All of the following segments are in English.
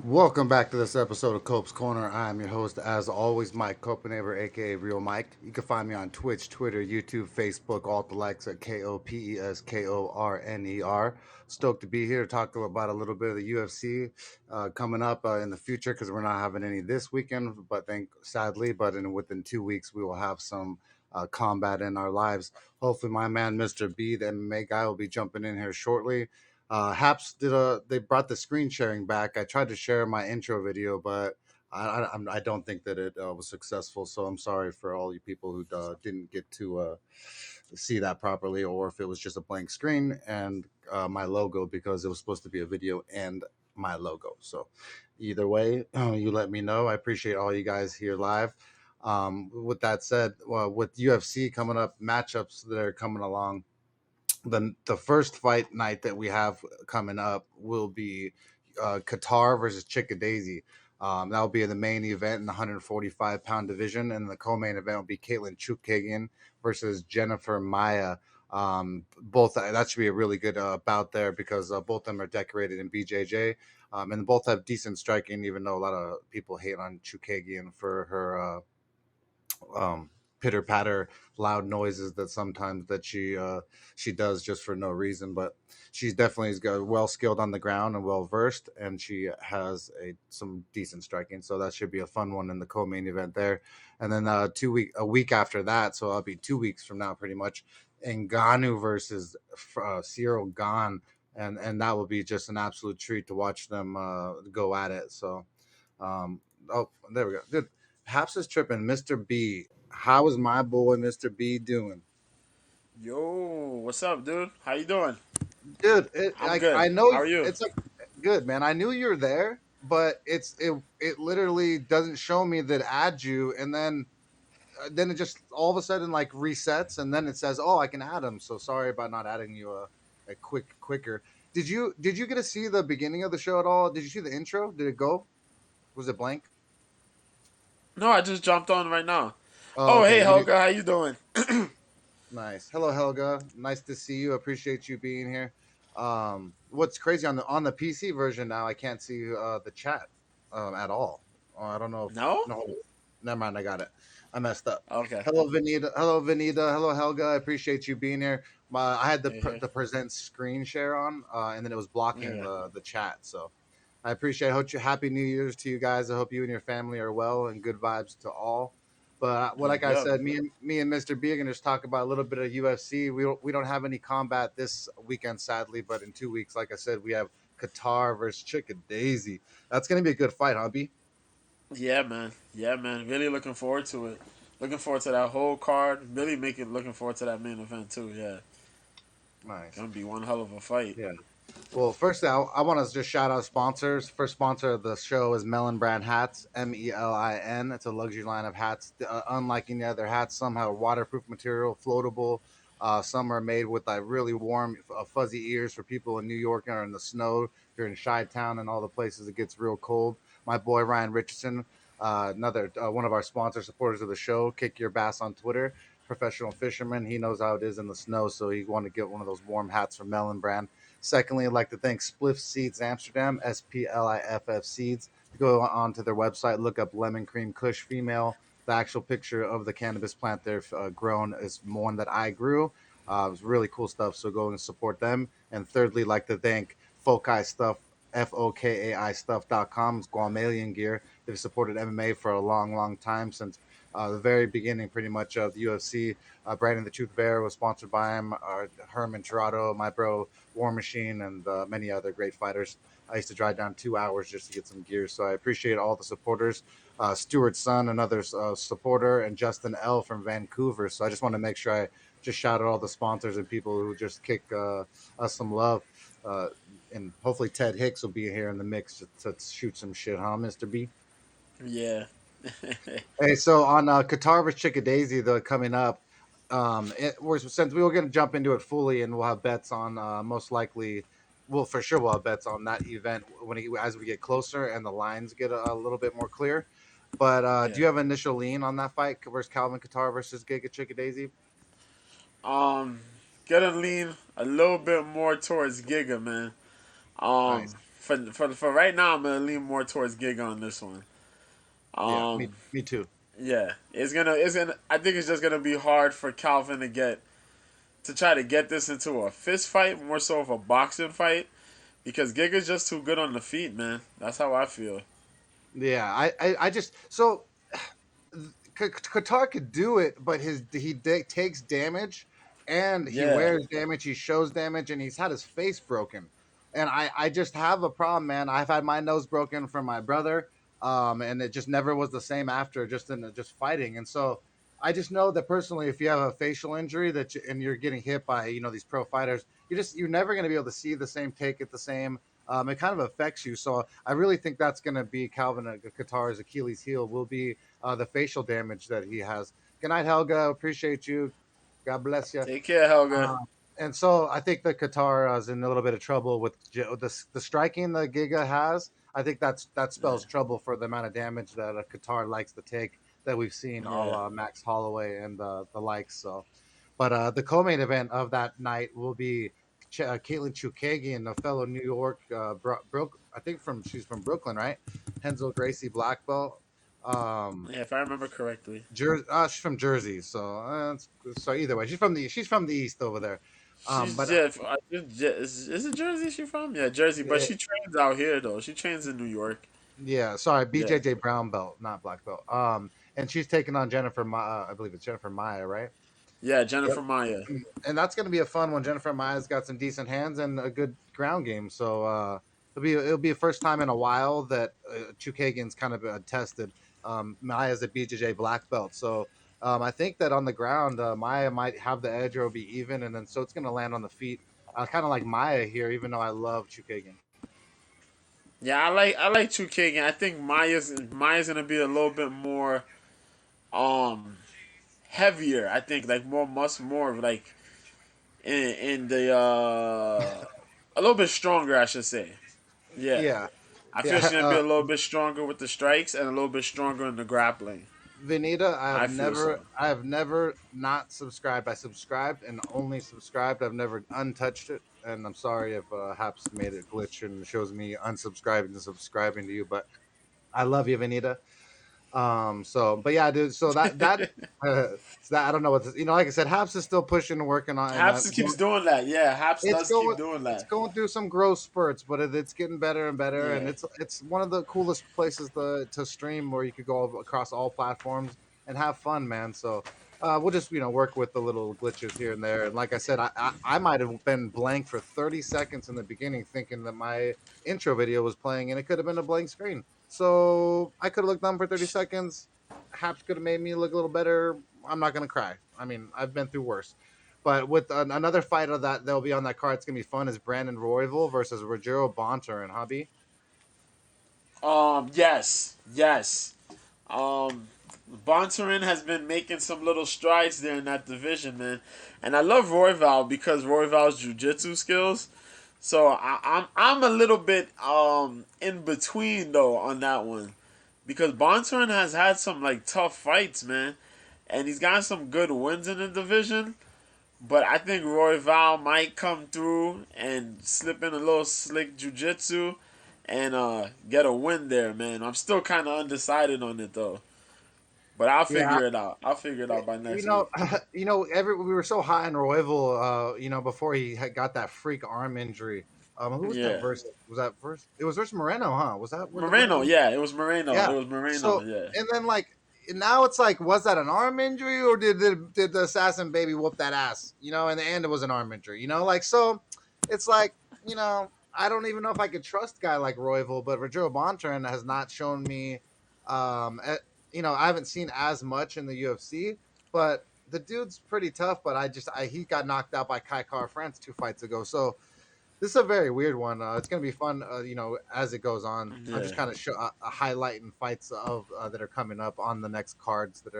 Welcome back to this episode of Cope's Corner. I am your host, as always, Mike Copenaver, aka Real Mike. You can find me on Twitch, Twitter, YouTube, Facebook, all the likes at KOPESKORNER. Stoked to be here to talk about a little bit of the UFC coming up in the future because we're not having any this weekend, but sadly, within 2 weeks we will have some combat in our lives. Hopefully, my man, Mr. B, the MMA guy, will be jumping in here shortly. Haps did a. They brought the screen sharing back. I tried to share my intro video, but I don't think that it was successful. So I'm sorry for all you people who didn't get to see that properly, or if it was just a blank screen and my logo because it was supposed to be a video and my logo. So either way, you let me know. I appreciate all you guys here live. With that said, with UFC coming up, matchups that are coming along, the first fight night that we have coming up will be Qatar versus Chickadee. That will be in the main event in the 145-pound division, and the co-main event will be Caitlin Chukagian versus Jennifer Maya. Both that should be a really good bout there because both of them are decorated in BJJ, and both have decent striking. Even though a lot of people hate on Chukagian for her pitter patter loud noises that sometimes that she does just for no reason, but she's definitely well skilled on the ground and well versed, and she has some decent striking, so that should be a fun one in the co-main event there. And then a week after that, so I'll be 2 weeks from now pretty much, Ngannou versus Cyril Gane, and that will be just an absolute treat to watch them go at it. So oh, there we go. Dude, Haps is tripping. Mr. B, how is my boy Mr. B doing? Yo, what's up, dude? How you doing? Dude, I'm good. I know How are you? it's like good, man. I knew you're there, but it literally doesn't show me that add you, and then it just all of a sudden like resets, and then it says, "Oh, I can add him." So sorry about not adding you a quicker. Did you get to see the beginning of the show at all? Did you see the intro? Did it go? Was it blank? No, I just jumped on right now. Oh, Oh, okay. hey, You did. Helga, how you doing? Nice. Hello, Helga. Nice to see you. Appreciate you being here. What's crazy on the PC version now? I can't see the chat at all. I don't know if No? no. Never mind. I got it. I messed up. Okay. Hello, Vanita. Hello, Vanita. Hello, Helga. I appreciate you being here. I had Hey, hey. the present screen share on, and then it was blocking Yeah. the chat. So I appreciate. I hope you happy New Year's to you guys. I hope you and your family are well and good vibes to all. But Yep, like I yep. said, me and Mr. B are gonna just talk about a little bit of UFC. We don't have any combat this weekend, sadly, but in 2 weeks, like I said, we have Qatar versus Chickadee. That's gonna be a good fight, huh, B? Yeah, man. Yeah, man. Really looking forward to it. Looking forward to that whole card. Really looking forward to that main event, too. Yeah. Nice. Gonna be one hell of a fight. Yeah. Well, first, I want to just shout out sponsors. First sponsor of the show is Melon Brand Hats, Melin. It's a luxury line of hats. Unlike any other hats, some have waterproof material, floatable. Some are made with like really warm, fuzzy ears for people in New York or in the snow. If you're in Chi Town and all the places it gets real cold. My boy Ryan Richardson, another one of our sponsor supporters of the show, Kick Your Bass on Twitter, professional fisherman. He knows how it is in the snow, so he wanted to get one of those warm hats from Melon Brand. Secondly, I'd like to thank Spliff Seeds Amsterdam, SPLIFF Seeds. Go on to their website, look up Lemon Cream Kush Female. The actual picture of the cannabis plant they've grown is one that I grew. It was really cool stuff, so go and support them. And thirdly, like to thank Fokai Stuff, FOKAI Stuff.com. It's Guamalian gear. They've supported MMA for a long, long time since the very beginning, pretty much, of the UFC. Brandon the Truth Bear was sponsored by him. Herman Tirado, my bro War Machine, and many other great fighters. I used to drive down 2 hours just to get some gear, so I appreciate all the supporters. Stuart Son, another supporter, and Justin L from Vancouver. So I just want to make sure I just shout out all the sponsors and people who just kick us some love. Uh, and hopefully Ted Hicks will be here in the mix to shoot some shit, huh, Mr. B? Yeah. Hey, so on Qatar vs Chickadee, the coming up, since we were going to jump into it fully, and we'll have bets on most likely, well, for sure we'll have bets on that event as we get closer and the lines get a little bit more clear. But do Yeah. you have initial lean on that fight versus Calvin Qatar versus Giga Chickadee? Um, Gonna lean a little bit more towards Giga, man. Um, Nice. For right now, I'm gonna lean more towards Giga on this one. Yeah, me Um, me too. yeah, it's gonna. I think it's just gonna be hard for Calvin to try to get this into a fist fight, more so of a boxing fight, because Giga's just too good on the feet, man. That's how I feel. Yeah, I just so Qatar could do it, but takes damage and he Yeah, wears damage. He shows damage, and he's had his face broken. And I just have a problem, man. I've had my nose broken from my brother, and it just never was the same after just fighting. And so I just know that personally, if you have a facial injury and you're getting hit by these pro fighters, you're never going to be able to see the same, take it the same. It kind of affects you. So I really think that's going to be Calvin Qatar's Achilles heel will be the facial damage that he has. Good night, Helga. Appreciate you. God bless you. take care, Helga. And so I think the Qatar is in a little bit of trouble with the striking that Giga has. I think that Yeah, spells trouble for the amount of damage that a Qatar likes to take that we've seen all yeah. Max Holloway and the likes. So, but the co-main event of that night will be Caitlin Chukagian, a fellow New York, I think she's from Brooklyn, right? Hensel Gracie black belt. Um, Yeah, if I remember correctly. She's from Jersey, so so either way, she's from the east over there. She's But yeah. Is it Jersey? She from Jersey, but eh, she trains out here though. She trains in New York. yeah, sorry, Yeah, BJJ brown belt, not black belt. And she's taking on I believe it's Jennifer Maya, right? yeah. Yep. Jennifer Maya. And that's going to be a fun one. Jennifer Maya's got some decent hands and a good ground game, so it'll be a first time in a while that Chukagian's kind of tested. Maya's a BJJ black belt, so I think that on the ground, Maya might have the edge or it'll be even, and then so it's going to land on the feet, kind of like Maya here, even though I love Chukagian. Yeah, I like 2K again. I think Maya's gonna be a little bit more um heavier. I think like more muscle, more of like in the a little bit stronger, I should say. Yeah, Yeah, I feel yeah. she's gonna be a little bit stronger with the strikes and a little bit stronger in the grappling. Veneta, I feel so. I have never not subscribed. I subscribed and only subscribed. I've never untouched it. And I'm sorry if Haps made it glitch and shows me unsubscribing and subscribing to you, but I love you, Veneta. But yeah, dude. So I don't know what like I said, Haps is still pushing and working on, and Haps keeps doing that. Yeah, Haps it's does going keep doing it's that. going through some growth spurts, but it's getting better and better, and Yeah. it's one of the coolest places to stream where you could go across all platforms and have fun, man. So we'll just work with the little glitches here and there. And like I said, I might have been blank for 30 seconds in the beginning, thinking that my intro video was playing, and it could have been a blank screen. So I could have looked down for 30 seconds. Haps could have made me look a little better. I'm not gonna cry. I mean, I've been through worse. But with another fight of that'll be on that card, it's gonna be fun. Is Brandon Royval versus Rogero Bonter and Hobby? Yes. Yes. Um, Bontarin has been making some little strides there in that division, man. And I love Royval because Royval's jiu-jitsu skills. So I'm a little bit in between though on that one because Bontarin has had some like tough fights, man, and he's got some good wins in the division. But I think Royval might come through and slip in a little slick jiu-jitsu and get a win there, man. I'm still kind of undecided on it though. But I'll Yeah, figure it out. I'll figure it out by you next know, week. we were so high on Royval, before he had got that freak arm injury. Who was that Yeah. versus? Was that versus? It was versus Moreno, huh? Was that what it Moreno, was? yeah, it was Moreno. It Yeah. was Moreno, So yeah. and then now it's like, was that an arm injury or did the assassin baby whoop that ass? In the end, it was an arm injury. So it's like I don't even know if I could trust a guy like Royval, but Rodrigo Bontrain has not shown me. I haven't seen as much in the UFC, but the dude's pretty tough. But he got knocked out by Kai Car France 2 fights ago, so this is a very weird one. It's going to be fun, as it goes on. I'll just Yeah. kind of show highlighting fights of that are coming up on the next cards that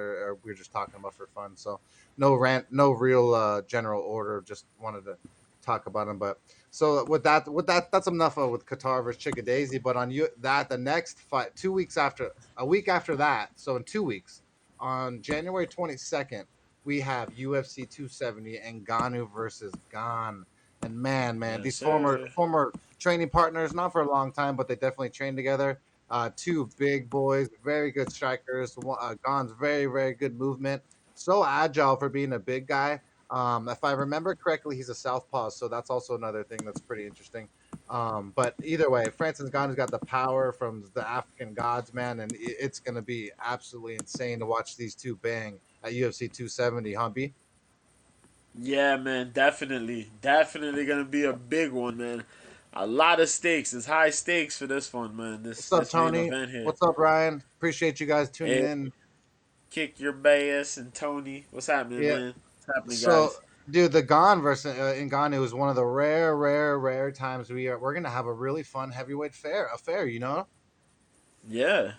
we're just talking about for fun. So no rant, no real general order. Just wanted to talk about them. But so that's enough with Qatar versus Chickadee. But on the next fight, 2 weeks after, a week after that, so in 2 weeks, on January 22nd, we have UFC 270 and Ganu versus Gan. And man, Yes, these former sir. former training partners, not for a long time, but they definitely trained together. Two big boys, very good strikers. Gon's very good movement, so agile for being a big guy. If I remember correctly, he's a southpaw, so that's also another thing that's pretty interesting. But either way, Francis Ngannou's got the power from the African gods, man, and it's going to be absolutely insane to watch these two bang at UFC 270, Humpy. Yeah, man, definitely gonna be a big one, man. A lot of stakes. It's high stakes for this one, man. This What's up, this main Tony? event here. What's up, Ryan? Appreciate you guys tuning Hey, in. kick your bass and Tony. What's happening, Yeah. man? What's happening, So, guys? dude, the Gon versus Ngannou is one of the rare times we're gonna have a really fun heavyweight affair. You know? Yeah,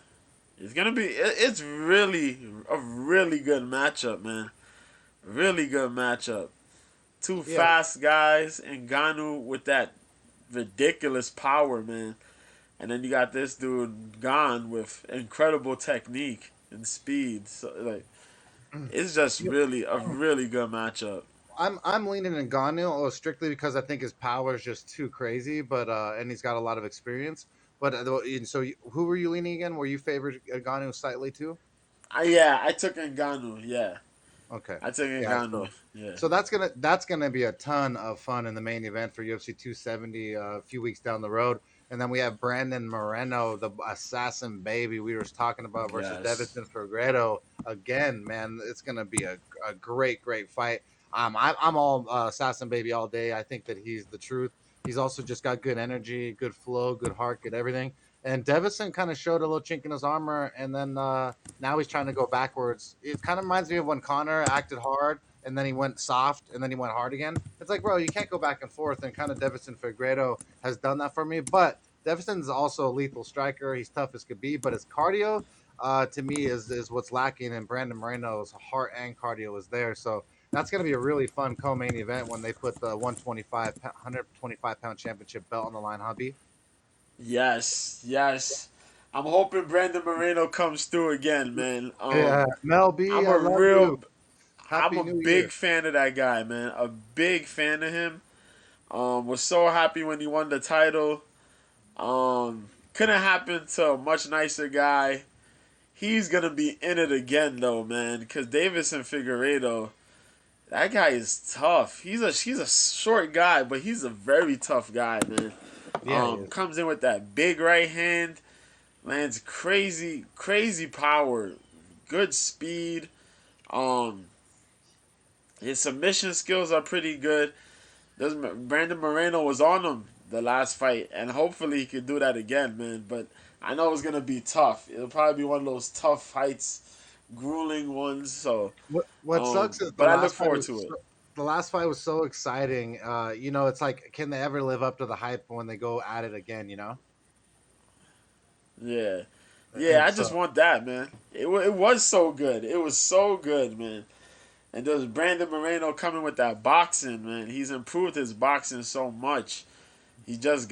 it's gonna be. It's really a really good matchup, man. Really good matchup. Two Yeah. fast guys and Ganu with that ridiculous power, man. And then you got this dude Gon with incredible technique and speed. So like, it's just You- really a really good matchup. I'm leaning Ngannou strictly because I think his power is just too crazy, but and he's got a lot of experience. But who were you leaning again? Were you favored Ngannou slightly too? Yeah, I took Ngannou. Yeah, Okay. I took Yeah, Ngannou. Yeah. so that's gonna be a ton of fun in the main event for UFC 270 a few weeks down the road, and then we have Brandon Moreno, the assassin baby we were talking about, versus Yes. Davidson Figueiredo again. Man, it's gonna be a great fight. I'm all assassin baby all day. I think that he's the truth. He's also just got good energy, good flow, good heart, good everything. And Davison kind of showed a little chink in his armor, and then now he's trying to go backwards. It kind of reminds me of when Connor acted hard and then he went soft and then he went hard again. It's like, bro, you can't go back and forth. And kind of Devison Figueredo has done that for me. But Devison's also a lethal striker. He's tough as could be, but his cardio, to me, is what's lacking. And Brandon Moreno's heart and cardio is there. So that's going to be a really fun co-main event when they put the 125 pound championship belt on the line, hubby. Yes. Yes. I'm hoping Brandon Moreno comes through again, man. Yeah, Mel B, I'm I a love you. real I'm Happy a New big Year. fan of that guy, man. A big fan of him. Was so happy when he won the title. Couldn't happen to a much nicer guy. He's gonna be in it again though, man. Because Davis and Figueredo, that guy is tough. He's a short guy, but he's a very tough guy, man. Yeah, he is. Comes in with that big right hand, lands crazy power, good speed. Um, his submission skills are pretty good. Brandon Moreno was on him the last fight, and hopefully he could do that again, man. But I know it's gonna be tough. It'll probably be one of those tough fights, grueling ones. So, What sucks is but I look forward to it. the last fight was so exciting. It's like, can they ever live up to the hype when they go at it again? Yeah, yeah. And I so just want that, man. It was so good. It was so good, man. And there's Brandon Moreno coming with that boxing, man. He's improved his boxing so much. He just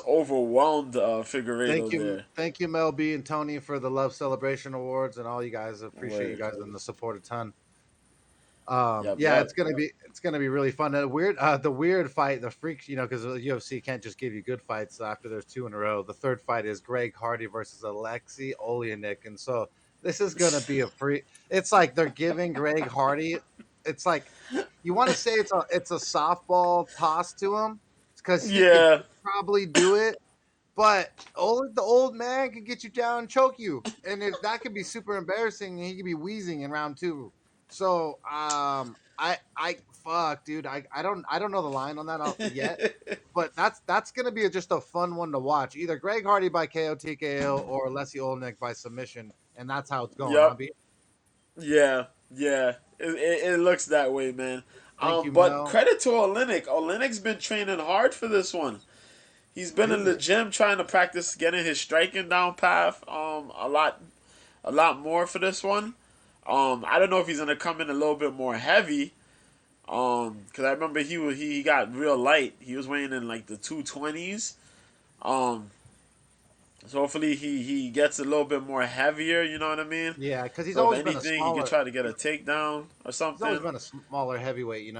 overwhelmed Figueredo there. thank you, Mel B and Tony, for the Love Celebration Awards and all you guys. Appreciate you Word. guys and the support a ton. Yep, Yeah, yep. it's gonna be really fun. The weird fight, the freak, because the UFC can't just give you good fights after there's two in a row. The third fight is Greg Hardy versus Alexei Oleanik, and so this is gonna be a free. It's like they're giving Greg Hardy. It's like you want to say it's a softball toss to him because he could Yeah. probably do it, but the old man could get you down and choke you, and that could be super embarrassing. And he could be wheezing in round two. So I fuck, dude. I don't know the line on that yet, but that's gonna be just a fun one to watch. Either Greg Hardy by KO TKO or Leslie Olnick by submission, and that's how it's going, huh? Yep. B? Yeah. Yeah. It looks that way, man. Thank you, But Mel. credit to Olenek. Olenek's been training hard for this one. He's been in the Dude, gym trying to practice getting his striking down path. A lot more for this one. I don't know if he's gonna come in a little bit more heavy. Because I remember he got real light. He was weighing in like the 220s. Um, so hopefully he gets a little bit more heavier. You know what I mean? yeah, because he's So if always been a anything, he could smaller. try to get a takedown or He's always something. been a smaller heavyweight.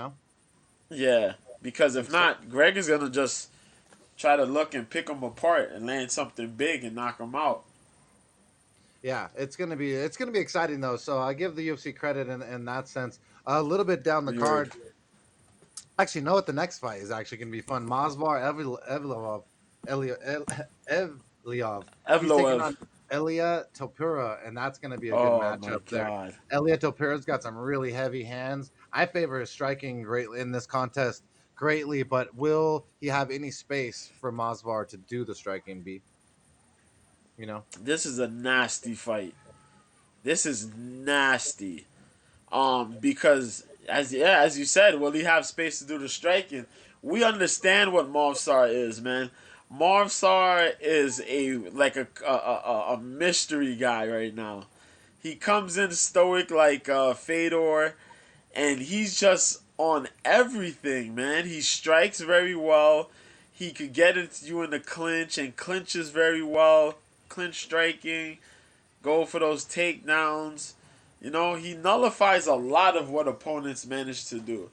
Yeah. Because if And so, not, Greg is gonna just try to look and pick him apart and land something big and knock him out. yeah, it's gonna be exciting though. So I give the UFC credit in that sense. A little bit down the Weird. card, actually, know what the next fight is actually gonna be fun. Masvar Evlov, Evliov. He's taking Evloev. on Elia Topura, and that's gonna be a good Oh my matchup there. god. Elia Topura's got some really heavy hands. I favor his striking greatly in this contest greatly, but will he have any space for Masvar to do the striking? B, you know. This is a nasty fight. This is nasty. Because as you said, will he have space to do the striking? We understand what Marvsar is, man. Marvsar is a mystery guy right now. He comes in stoic like Fedor, and he's just on everything, man. He strikes very well. He could get into you in the clinch and clinches very well. Clinch striking, go for those takedowns. You know, he nullifies a lot of what opponents manage to do.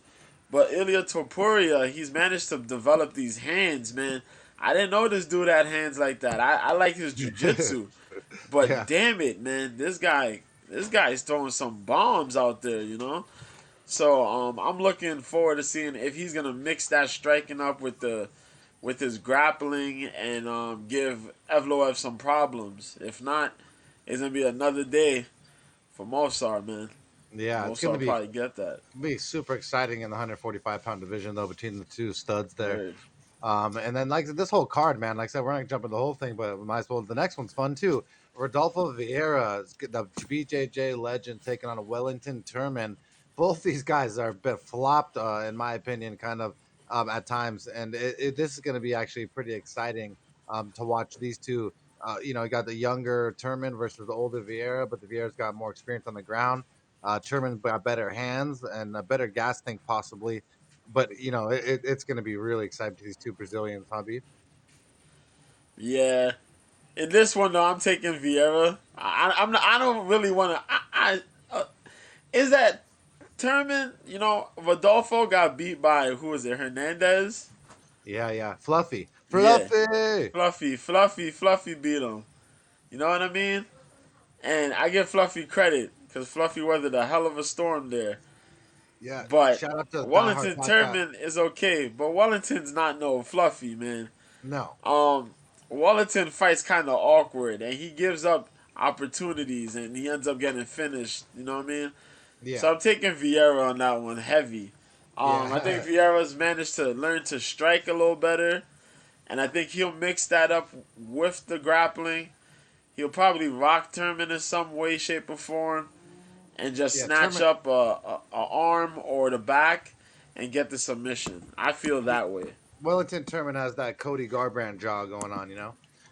But Ilya Topuria, he's managed to develop these hands, man. I didn't know this dude had hands like that. I like his jujitsu, but Yeah, damn it, man, this guy's throwing some bombs out there, you know. So I'm looking forward to seeing if he's gonna mix that striking up with his grappling and give Evloev some problems. If not, it's gonna be another day for Mosar, man. yeah, it's Mosar gonna will be probably get that. super exciting in the 145-pound division though between the two studs there. Word. And then like this whole card, man. Like I said, we're not gonna jump into the whole thing, but we might as well. The next one's fun too. Rodolfo Vieira, the BJJ legend, taking on a Wellington Turman. Both these guys are a bit flopped, in my opinion, kind of at times, and this is going to be actually pretty exciting to watch these two. You got the younger Turman versus the older Vieira, but the Vieira's got more experience on the ground. Turman's got better hands and a better gas tank, possibly, but it's going to be really exciting to these two Brazilians, hobby. Yeah. In this one though, I'm taking Vieira. I'm not, I don't really want to. Is that Turman? You know, Rodolfo got beat by who is it? Hernandez. Yeah, yeah, fluffy, Yeah, fluffy. Fluffy beat him. You know what I mean? And I give Fluffy credit because Fluffy weathered a hell of a storm there. Yeah, But shout out to Die Hard Wellington Podcast. Turman is okay, but Wellington's not no Fluffy, man. No, Um, Wellington fights kind of awkward, and he gives up opportunities, and he ends up getting finished. You know what I mean? yeah, So I'm taking Vieira on that one heavy. I think yeah, Vieira's managed to learn to strike a little better, and I think he'll mix that up with the grappling. He'll probably rock Turman in some way, shape, or form, and just yeah. snatch Turman. up a arm or the back and get the submission. I feel that way. Wellington Turman has that Cody Garbrandt jaw going on,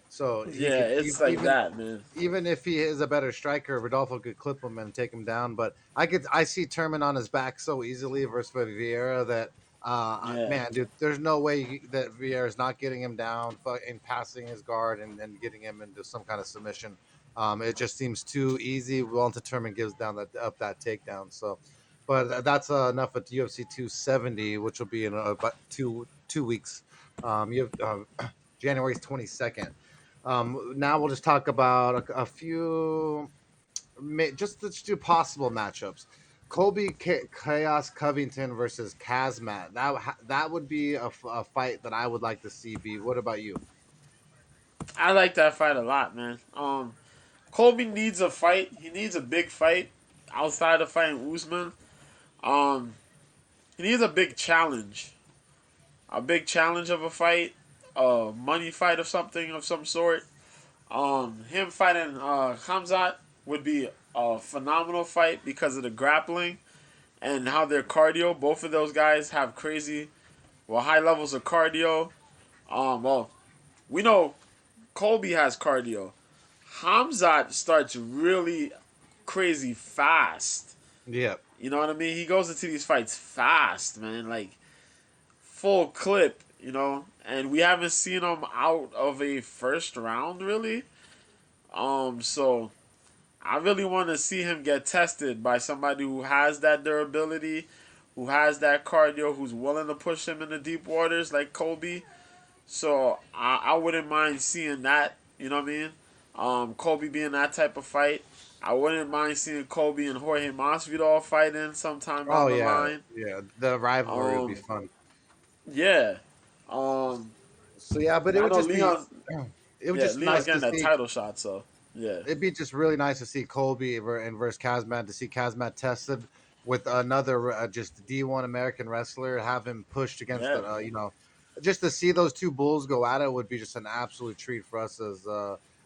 so he Yeah, could it's like that, man. even if he is a better striker, Rodolfo could clip him and take him down. But I see Turman on his back so easily versus Vieira that Yeah. man, dude, there's no way that Vieira is not getting him down and passing his guard and getting him into some kind of submission. It just seems too easy. Wellington Turman gives down that takedown. So, but that's enough at UFC 270, which will be in about two weeks. You have January 22nd. Now we'll just talk about a few, just let's do possible matchups. Chaos Covington versus Kazmat. That would be a fight that I would like to see. B. What about you? I like that fight a lot, man. Colby needs a fight. He needs a big fight outside of fighting Usman. Um, he needs a big challenge. A big challenge of a fight. A money fight of something of some sort. Him fighting Hamzat would be a phenomenal fight because of the grappling and how their cardio. Both of those guys have crazy, high levels of cardio. Well, we know Colby has cardio. Hamzat starts really crazy fast. Yeah, You know what I mean? He goes into these fights fast, man. Like full clip, you know. And we haven't seen him out of a first round really. So I really want to see him get tested by somebody who has that durability, who has that cardio, who's willing to push him in the deep waters like Kobe. So I wouldn't mind seeing that. You know what I mean? Kobe being that type of fight. I wouldn't mind seeing Kobe and Jorge Masvidal fighting sometime Oh down the yeah, line. yeah. The rivalry would be Um, fun. yeah. Um, So yeah, but it I would know just be, Leon. it would Yeah, just Leon's nice to getting that see. title shot. So yeah, It'd be just really nice to see Colby and versus Kazmat, to see Kazmat tested with another just D1 American wrestler, have him pushed against yeah, the just to see those two bulls go at it would be just an absolute treat for us as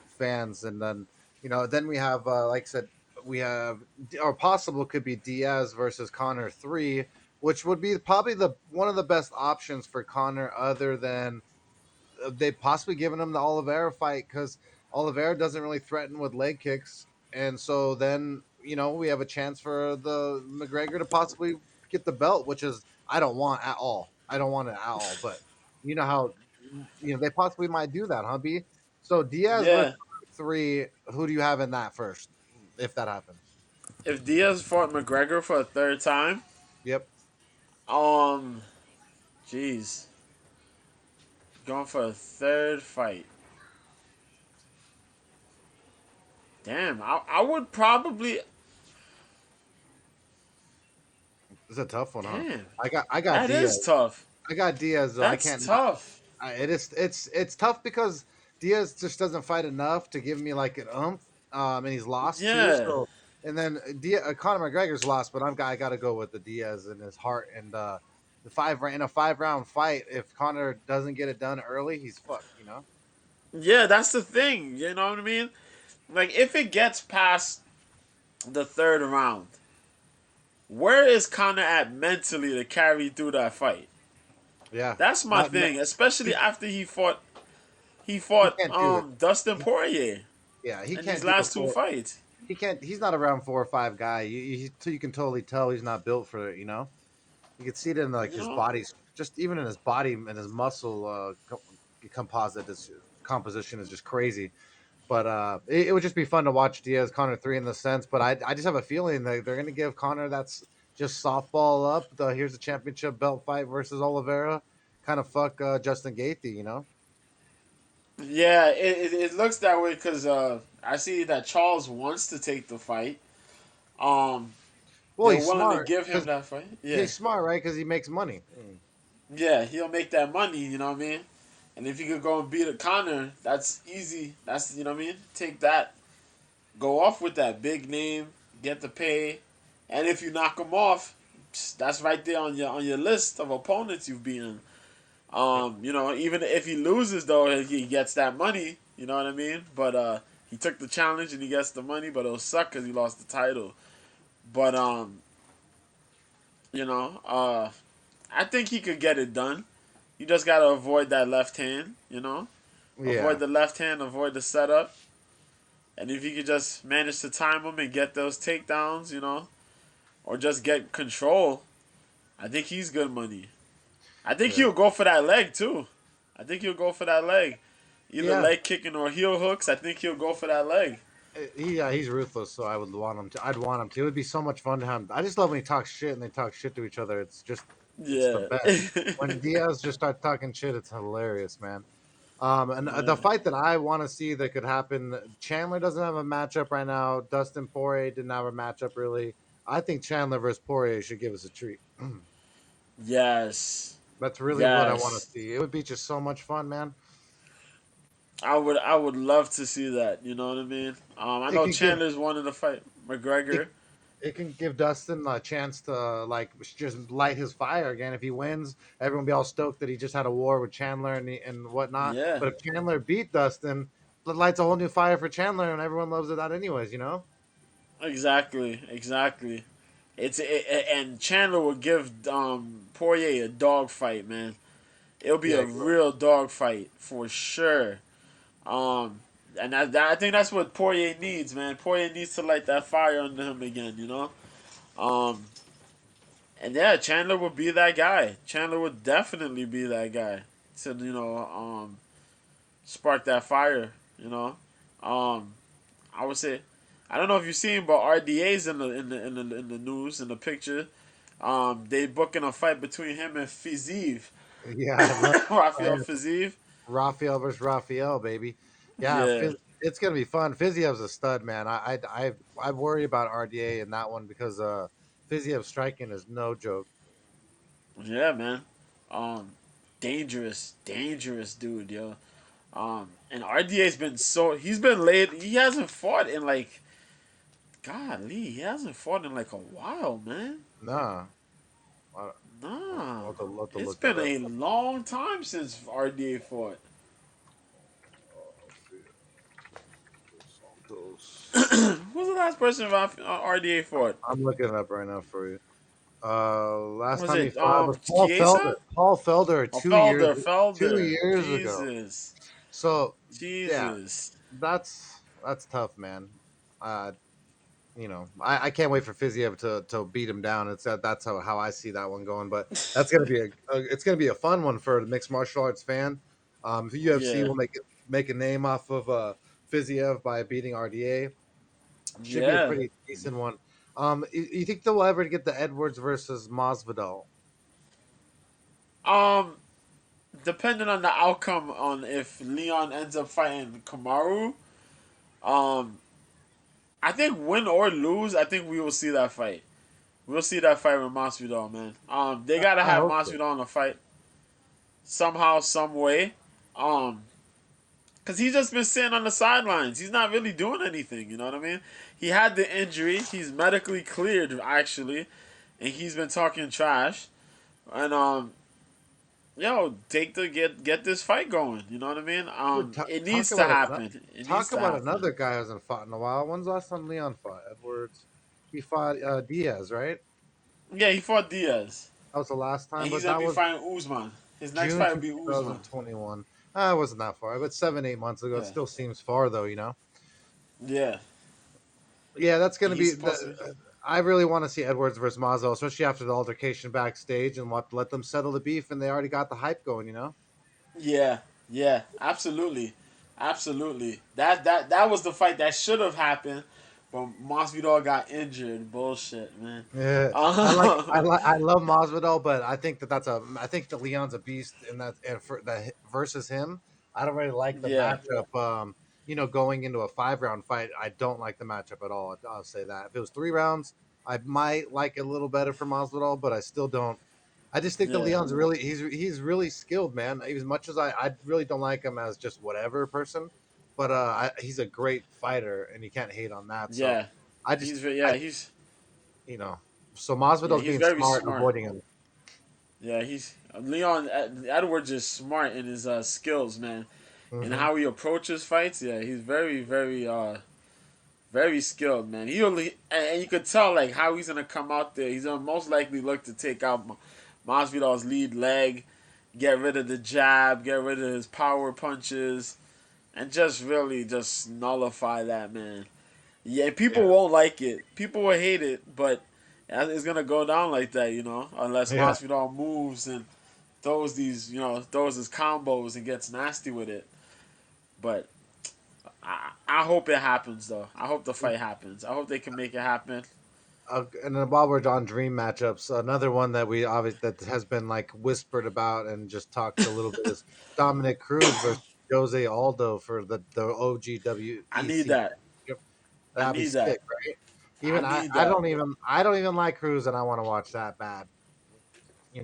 fans. And then then we have like I said, we have, or possible could be Diaz versus Connor 3, which would be probably the one of the best options for Connor, other than they possibly given him the Oliveira fight, because Oliveira doesn't really threaten with leg kicks, and so then we have a chance for the McGregor to possibly get the belt, which is I don't want at all. I don't want it at all, but you know how they possibly might do that, huh? B. So Diaz versus yeah. 3. Who do you have in that first, if that happens? If Diaz fought McGregor for a third time, Yep. um, jeez, going for a third fight. Damn, I would probably. It's a tough one, huh? Damn, I got that Diaz. is tough. I got Diaz though. I That's can't. tough. It is. It's tough because Diaz just doesn't fight enough to give me like an oomph. And he's lost too. Yeah, So and then Conor McGregor's lost, but I got to go with the Diaz in his heart. And in a 5 round fight, if Conor doesn't get it done early, he's fucked. yeah. That's the thing. You know what I mean? Like, if it gets past the third round, where is Connor at mentally to carry through that fight? Yeah. That's my thing, especially He after he he fought can't do it. Dustin He, Poirier yeah, he in these can't do a last two four. fights. He can't. He's not a round 4 or 5 guy. So you can totally tell he's not built for it. You can see it in like You his know? body's just even in his body and his muscle composite is composition is just crazy. But it would just be fun to watch Diaz Connor 3 in the sense. But I just have a feeling that they're gonna give Connor that's just softball up. Here's a championship belt fight versus Oliveira. Kind of fuck Justin Gaethje. Yeah, it looks that way because I see that Charles wants to take the fight. Um, Well, they're he's willing to smart give him because that fight. Yeah, he's smart, right? Because he makes money. yeah, he'll make that money. You know what I mean? And if he could go and beat a Connor, that's easy. That's you know what I mean. Take that, go off with that big name, get the pay, and if you knock him off, that's right there on your list of opponents you've beaten. Even if he loses though, he gets that money. You know what I mean? But he took the challenge and he gets the money, but it'll suck because he lost the title. But you know, I think he could get it done. You just gotta avoid that left hand. Avoid Yeah, the left hand, avoid the setup, and if you could just manage to time him and get those takedowns, or just get control, I think he's good money. I think yeah, he'll go for that leg too. I think he'll go for that leg. Either yeah. leg kicking or heel hooks. I think he'll go for that leg. He's ruthless, so I would want him to. I'd want him to. It would be so much fun to have. I just love when he talks shit and they talk shit to each other. It's the Yeah. best. When Diaz just starts talking shit, it's hilarious, man. And the Yeah. fight that I want to see that could happen, Chandler doesn't have a matchup right now. Dustin Poirier didn't have a matchup really. I think Chandler versus Poirier should give us a treat. Yes. That's really what I want to Yes. see. It would be just so much fun, man. I would love to see that. You know what I mean? I It know could give Chandler's wanting to fight it McGregor. it can give Dustin a chance to like just light his fire again. If he wins, everyone will be all stoked that he just had a war with Chandler and whatnot. Yeah. But if Chandler beat Dustin, it lights a whole new fire for Chandler, and everyone loves it out anyways. Exactly. Exactly. And Chandler would give Poirier a dog fight, man. It'll be Yeah, a real dog fight for sure. Um, and I think that's what Poirier needs, man. Poirier needs to light that fire under him again, Um, and yeah, Chandler would be that guy. Chandler would definitely be that guy to spark that fire. Um, I would say, I don't know if you've seen, but RDA's in the news in the picture. They booking a fight between him and Fiziev, Yeah, I love Rafael Fiziev. Raphael versus Raphael, baby. Yeah, Yeah, it's gonna be fun. Fiziev's a stud, man. I worry about RDA in that one because Fiziev's striking is no joke. yeah, man. Um, dangerous dude, yo. And RDA's been so he's been laid. He hasn't fought in like, golly, he hasn't fought in like a while, man. Nah, I, Nah, I'll have to it's look that been up. a long time since RDA fought. Santos. Who's the last person RDA fought? I'm looking it up right now for you. Last Was time he it fought was Paul Felder. Chiesa? Paul Felder Oh, 2 years two Felder. years ago. Jesus, So yeah, Jesus. that's tough, man. Uh, I can't wait for Fiziev to beat him down. That's how I see that one going. But that's gonna be it's gonna be a fun one for the mixed martial arts fan. The UFC Yeah, will make a name off of Fiziev by beating RDA. Should be a yeah. pretty decent one. You think they'll ever get the Edwards versus Masvidal? Um, Depending on the outcome on if Leon ends up fighting Kamaru, um, I think win or lose, I think we will see that fight. We'll see that fight with Masvidal, man. They gotta I have hope so. Masvidal in the fight somehow, some way. Um, Cause he's just been sitting on the sidelines. He's not really doing anything. You know what I mean? He had the injury. He's medically cleared actually, and he's been talking trash. And yo, take the get this fight going. You know what I mean? Dude, It talk needs to about happen. It needs talk to about happen. another guy who hasn't fought in a while. When's the last time Leon fought? Edwards. He fought Diaz, right? Yeah, he fought Diaz, That was the last and time, he's but gonna that be was fighting Usman. His next June fight will be Usman. 2021. It wasn't that far, but 7, 8 months ago. It Yeah, still seems far, though. yeah. Yeah, that's And gonna he's be. supposed to be. I really want to see Edwards versus Mazzo, especially after the altercation backstage, and let them settle the beef, and they already got the hype going. Yeah, yeah, absolutely, absolutely. That was the fight that should have happened, but Masvidal got injured. Bullshit, man. Yeah, Uh, I love Masvidal, but I think that Leon's a beast, and for the versus him, I don't really like the yeah, matchup. Going into a 5 round fight, I don't like the matchup at all. I'll say that. If it was 3 rounds, I might like it a little better for Masvidal, but I still don't. I just think that yeah, Leon's he's really skilled, man. As much as I really don't like him as just whatever person, but he's a great fighter, and you can't hate on that. So yeah. I just I Yeah, he's you know. So yeah, Masvidal's he's being very smart, smart. avoiding him. Yeah, he's Leon Edwards is smart in his skills, man, and Hmm. how he approaches fights. Yeah, he's very skilled, man. He only and you could tell like how he's gonna come out there. He's gonna most likely look to take out Masvidal's lead leg, get rid of the jab, get rid of his power punches, and just really just nullify that man. Yeah, Yeah, people won't like it. People will hate it, but it's gonna go down like that, unless yeah. Masvidal moves and throws his combos and gets nasty with it. But I hope it happens though. I hope the fight happens. I hope they can make it happen. And then while we're on dream matchups, another one that we obviously that has been like whispered about and just talked a little bit is Dominic Cruz versus Jose Aldo for the I need OGWEC that. championship. I That'd be need sick, that. right? I Even need I that. I don't even like Cruz, and I want to watch that bad.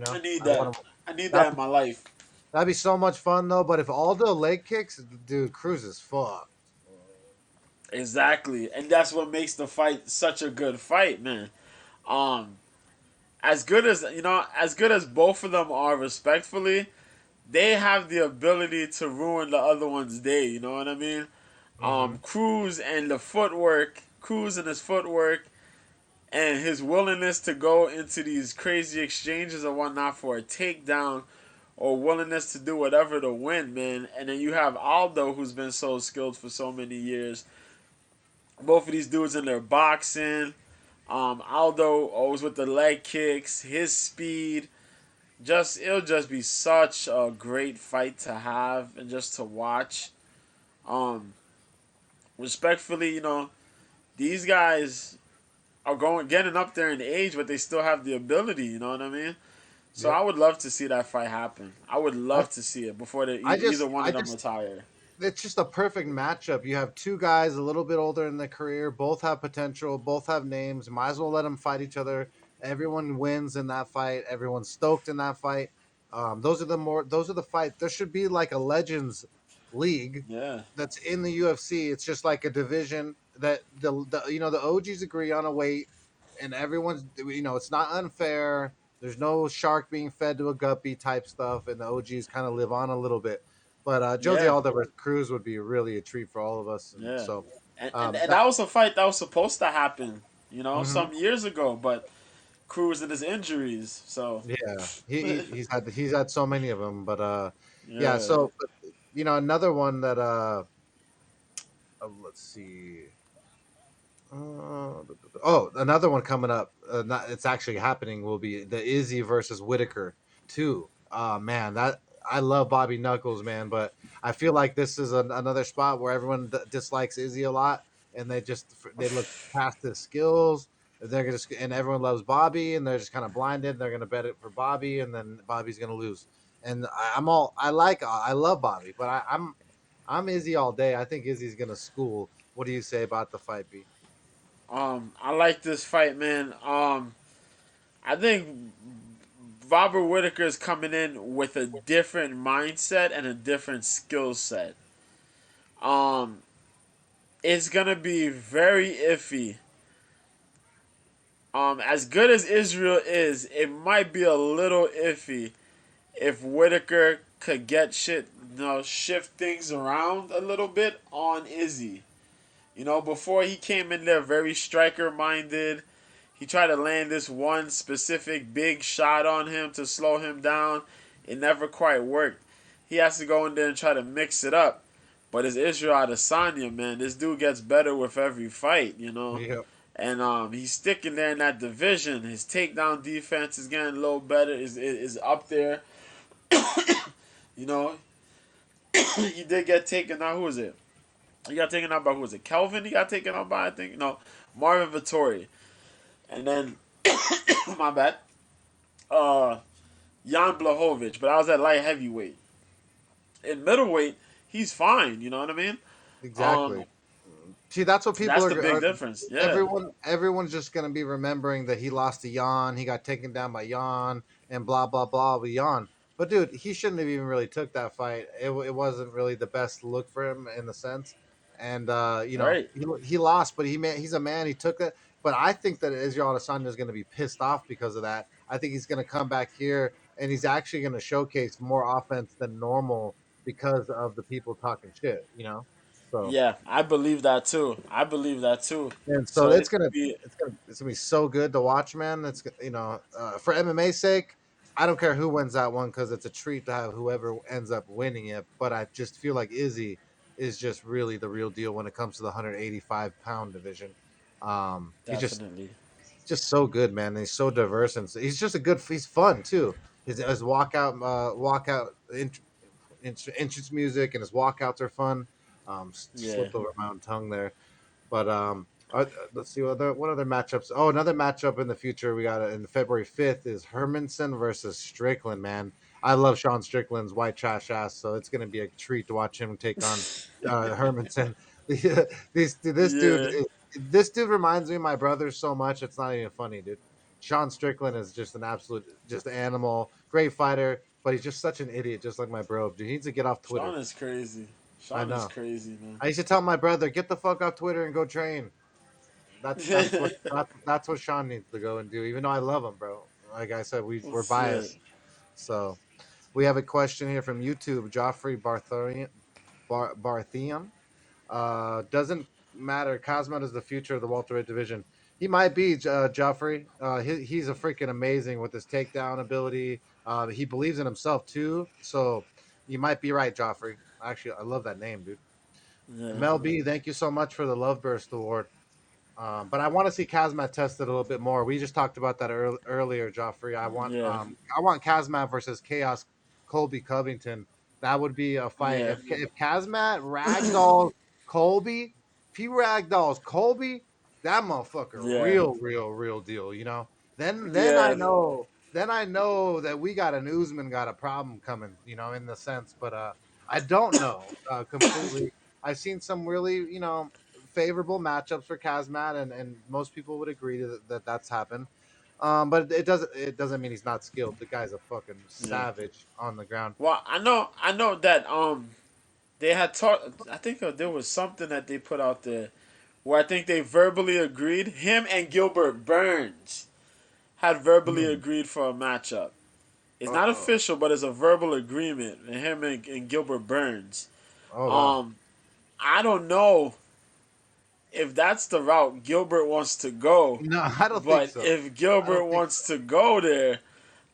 I need I want that. to. I need that in That'd, my life. that'd be so much fun though. But if Aldo leg kicks, dude, Cruz is fucked. Exactly, and that's what makes the fight such a good fight, man. Um, as good as both of them are, respectfully, they have the ability to ruin the other one's day. You know what I mean? Hmm. Cruz and his footwork, and his willingness to go into these crazy exchanges or whatnot for a takedown, or willingness to do whatever to win, man. And then you have Aldo, who's been so skilled for so many years. Both of these dudes in their boxing. Aldo always with the leg kicks, his speed. It'll just be such a great fight to have and just to watch. Um, Respectfully, these guys. are going getting up there in age, but they still have the ability. You know what I mean? So I Yep. would love to see that fight happen. I would I love to see it before either just one I of them just retire. it's just a perfect matchup. You have two guys a little bit older in their career, both have potential, both have names. Might as well let them fight each other. Everyone wins in that fight. Everyone's stoked in that fight. Those are the fight. There should be like a Legends League Yeah, that's in the UFC. It's just like a division that the OGs agree on a weight, and everyone's it's not unfair. There's no shark being fed to a guppy type stuff, and the OGs kind of live on a little bit. But Josie yeah, Aldo versus Cruz would be really a treat for all of us, and yeah. so And that. that was a fight that was supposed to happen, Mhm. some years ago, but Cruz and his injuries. So, Yeah, he's had so many of them, but yeah. yeah, So but, another one that let's see. Another one coming up. It's actually happening. Will be the Izzy versus Whitaker too. Man, that I love Bobby Knuckles, man, but I feel like this is another spot where everyone dislikes Izzy a lot, and they look past his skills. And everyone loves Bobby, and they're just kind of blinded. They're gonna bet it for Bobby, and then Bobby's gonna lose. And I love Bobby, but I'm Izzy all day. I think Izzy's gonna school. What do you say about the fight, B? I like this fight, man. I think Robert Whitaker is coming in with a different mindset and a different skill set. Um, it's gonna be very iffy. As good as Israel is, it might be a little iffy if Whitaker could get shift things around a little bit on Izzy. Before he came in there very striker minded, he tried to land this one specific big shot on him to slow him down. It never quite worked. He has to go in there and try to mix it up. But it's Israel Adesanya, man. This dude gets better with every fight. Yeah. And he's sticking there in that division. His takedown defense is getting a little better. Is up there. You know, he did get taken out. Who was it? He got taken out by who was it? Kelvin. He got taken out by, I think, no, Marvin Vittori. And then my bad. Uh, Jan Blahovic, but I was at light heavyweight. In middleweight, he's fine. You know what I mean? Exactly. Um, See, that's what people that's the big are. difference. Yeah, Everyone's just gonna be remembering that he lost to Jan. He got taken down by Jan, and blah blah blah with Jan. But dude, he shouldn't have even really took that fight. It wasn't really the best look for him in the sense, and right. he lost, but he's a man. He took it. But I think that Israel Adesanya is going to be pissed off because of that. I think he's going to come back here and he's actually going to showcase more offense than normal because of the people talking shit. So. Yeah, I believe that too. I believe that too. And so So it's gonna be it's gonna be so good to watch, man. For MMA's sake, I don't care who wins that one because it's a treat to have whoever ends up winning it. But I just feel like Izzy is just really the real deal when it comes to the 185-pound division. He's definitely. just so good, man. And he's so diverse and he's just he's fun too. His walkout entrance music and his walkouts are fun. Yeah, Slipped over my own tongue there. But let's see what other matchups. Oh, another matchup in the future we got in February 5th is Hermanson versus Strickland. Man, I love Sean Strickland's white trash ass, so it's gonna be a treat to watch him take on Hermanson. yeah. This dude reminds me of my brother so much. It's not even funny, dude. Sean Strickland is just an absolute just animal, great fighter, but he's just such an idiot, just like my bro. Dude, he needs to get off Sean Twitter. is crazy. I Sean is know. crazy, man. I used to tell my brother, get the fuck off Twitter and go train. That's what Sean needs to go and do. Even though I love him, bro. Like I said, we're Yeah, biased. So we have a question here from YouTube. Joffrey Barthian. Doesn't matter. Cosmo is the future of the welterweight division. He might be Joffrey. He's a freaking amazing with his takedown ability. He believes in himself too. So you might be right, Joffrey. Actually, I love that name, dude. yeah, Mel B, thank you so much for the Love Burst Award. But I want to see Kazmat tested a little bit more. We just talked about that earlier, Joffrey. yeah, I want Kazmat versus Chaos Colby Covington. That would be a fight. If Kazmat ragdolls Colby, if he ragdolls Colby, that motherfucker Yeah, real deal, you know. Then I yeah, know that we got an Usman got a problem coming, you know, in the sense, but I don't know completely. I've seen some really, you know, favorable matchups for Kazmat, and most people would agree that that's happened. But it doesn't mean he's not skilled. The guy's a fucking yeah. savage on the ground. Well, I know that they had talked. I think there was something that they put out there where I think they verbally agreed. Him and Gilbert Burns had verbally Hmm. agreed for a matchup. It's Uh not oh. official, but it's a verbal agreement. And him and Gilbert Burns. Oh wow. Um, I don't know if that's the route Gilbert wants to go, No, I don't think but so. if I Gilbert don't think wants so. to go there,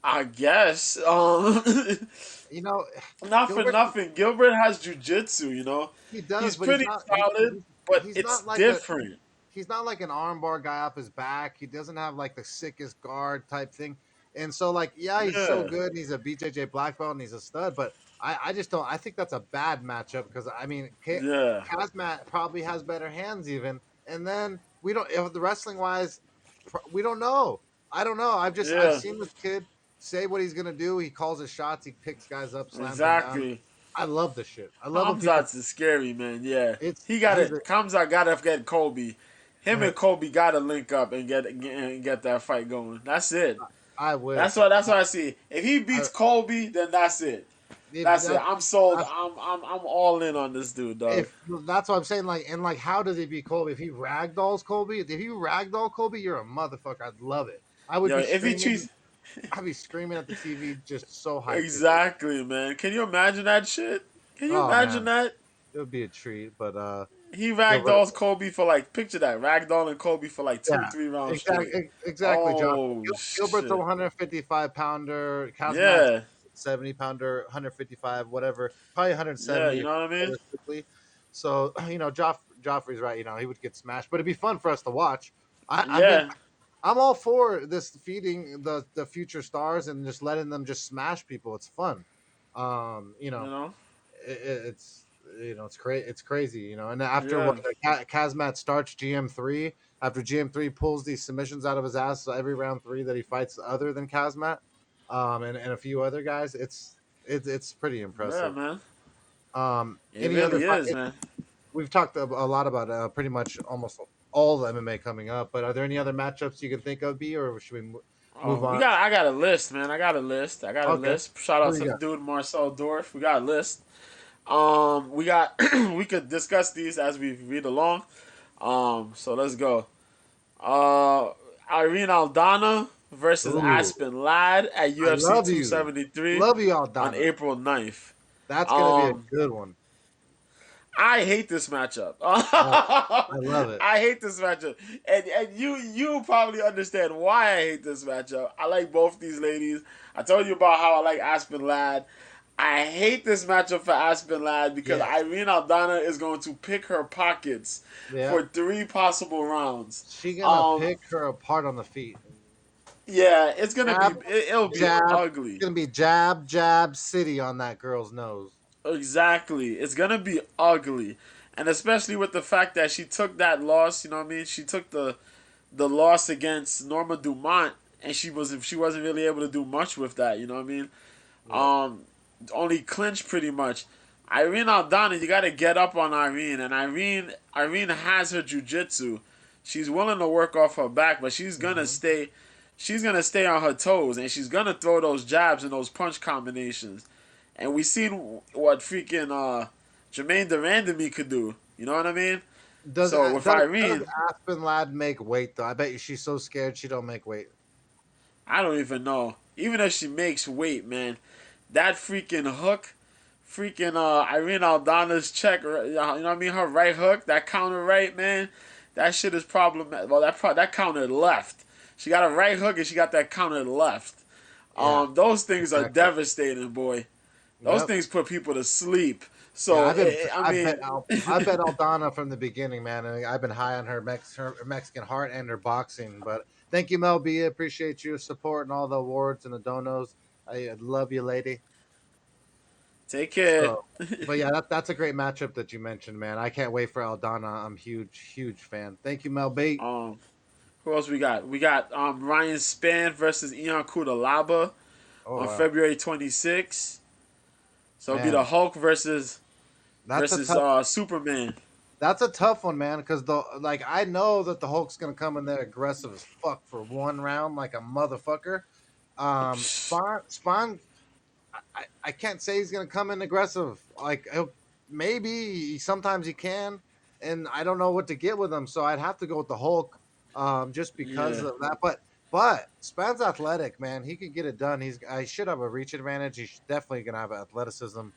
I guess. You know, Not for Gilbert, nothing. Gilbert has jujitsu. he does, He's but he's pretty not. solid, but He's it's not like a different. he's not like an armbar guy off his back. He doesn't have like the sickest guard type thing. And so, like, yeah, he's so Yeah, good and he's a BJJ black belt and he's a stud, but I just don't. I think that's a bad matchup because I mean, yeah, Kazmat probably has better hands even, and then we don't. If the wrestling wise, we don't know. I don't know. I've yeah. seen this kid say what he's gonna do. He calls his shots. He picks guys up, slams them down. Exactly. I love the shit. I love when people. Kamzat's is scary, man. Yeah, It's he got he's a. it. Kamzat got to get Kobe. Him and Kobe got to link up and get that fight going. That's it. I That's wish. what. That's what I see. If he beats Kobe, then that's it. If That's it. that I'm sold. that's I'm all in on this dude, dog. if that's what I'm saying. Like, and like, how does he beat Colby? If he ragdolls Colby, if you ragdoll Colby, you're a motherfucker. I'd love it. I would Yo, be if he screaming. cheats, I'd be screaming at the TV, just so hyped. exactly, man. Can you imagine that shit? Can you Oh imagine man, that? it would be a treat. But He Gilbert, ragdolls Kobe for like picture that ragdolling Kobe for like two, yeah, 3 rounds straight. exactly, John. Oh Gilbert's a shit. 155 pounder. Kazmat's Yeah. 70 pounder, 155, whatever, probably Yeah, 170 you know what I mean? realistically. So you know, Joffrey's right. You know, he would get smashed, but it'd be fun for us to watch. I mean, Yeah. I'm all for this feeding the future stars and just letting them just smash people. It's fun. You You know, know? it's you know it's crazy. You know, and after what Yeah. Kazmat starts GM3, after GM3 pulls these submissions out of his ass every round three that he fights other than Kazmat, and a few other guys, it's pretty Yeah, impressive. man. It Any other really fight? is, man. We've talked a lot about pretty much almost all the MMA coming up, but are there any other matchups you can think of, B, or should we move Oh, on? I got a list, man. I got a list. I got a Okay, list. Shout who out you to the got? dude Marcel Dorf. We got a list. We got we could discuss these as we read along. So let's go. Uh Irene Aldana versus Ooh, Aspen Ladd at I UFC love 273 you, on Aldana. April 9th. That's gonna be a Um good one. I hate this matchup. Oh, I love it. I hate this matchup, and you probably understand why I hate this matchup. I like both these ladies. I told you about how I like Aspen Ladd. I hate this matchup for Aspen Ladd because Yes, Irene Aldana is going to pick her pockets yeah. for 3 possible rounds. She gonna Um, pick her apart on the feet. yeah, it's gonna be Jab, it'll be jab. It's ugly. gonna be jab, jab, city on that girl's nose. Exactly. It's gonna be ugly. And especially with the fact that she took that loss, you know what I mean? She took the loss against Norma Dumont and she wasn't really able to do much with that, you know what I mean? Yep. Um only clinched pretty much. Irene Aldana, you gotta get up on Irene, and Irene has her jujitsu. She's willing to work off her back, but Hmm. she's gonna stay on her toes and she's gonna throw those jabs and those punch combinations. And we seen what freaking Jermaine Durandamy could do. You know what I mean? Does So with does Irene, Aspen Ladd make weight though? I bet you she's so scared she don't make weight. I don't even know. Even if she makes weight, man, that freaking hook, freaking Irene Aldana's check, you know what I mean? Her right hook, that counter right, man, that shit is problematic. Well, that counter left. She got a right hook and she got that counter left. Yeah, Those things are exactly. devastating, boy. Those Yep. things put people to sleep. Yeah, So I mean, I bet Aldana from the beginning, man, and I've been high on her Mexican heart and her boxing. But thank you, Mel B. Appreciate your support and all the awards and the donos. I love you, lady. Take care. So, but yeah, that's a great matchup that you mentioned, man. I can't wait for Aldana. I'm huge fan. Thank you, Mel Bate. Um, who else we got? We got Ryan Spann versus Ion Kudalaba Oh on wow, February 26th. So it'll be the man, Hulk versus that's a tough. Superman. That's a tough one, man. Because the like, I know that the Hulk's gonna come in there aggressive as fuck for one round, like a motherfucker. Spawn, I can't say he's gonna come in aggressive. Like maybe sometimes he can, and I don't know what to get with him. So I'd have to go with the Hulk, just because Yeah, of that. But Span's athletic, man. He could get it done. I should have a reach advantage. He's definitely gonna have athleticism.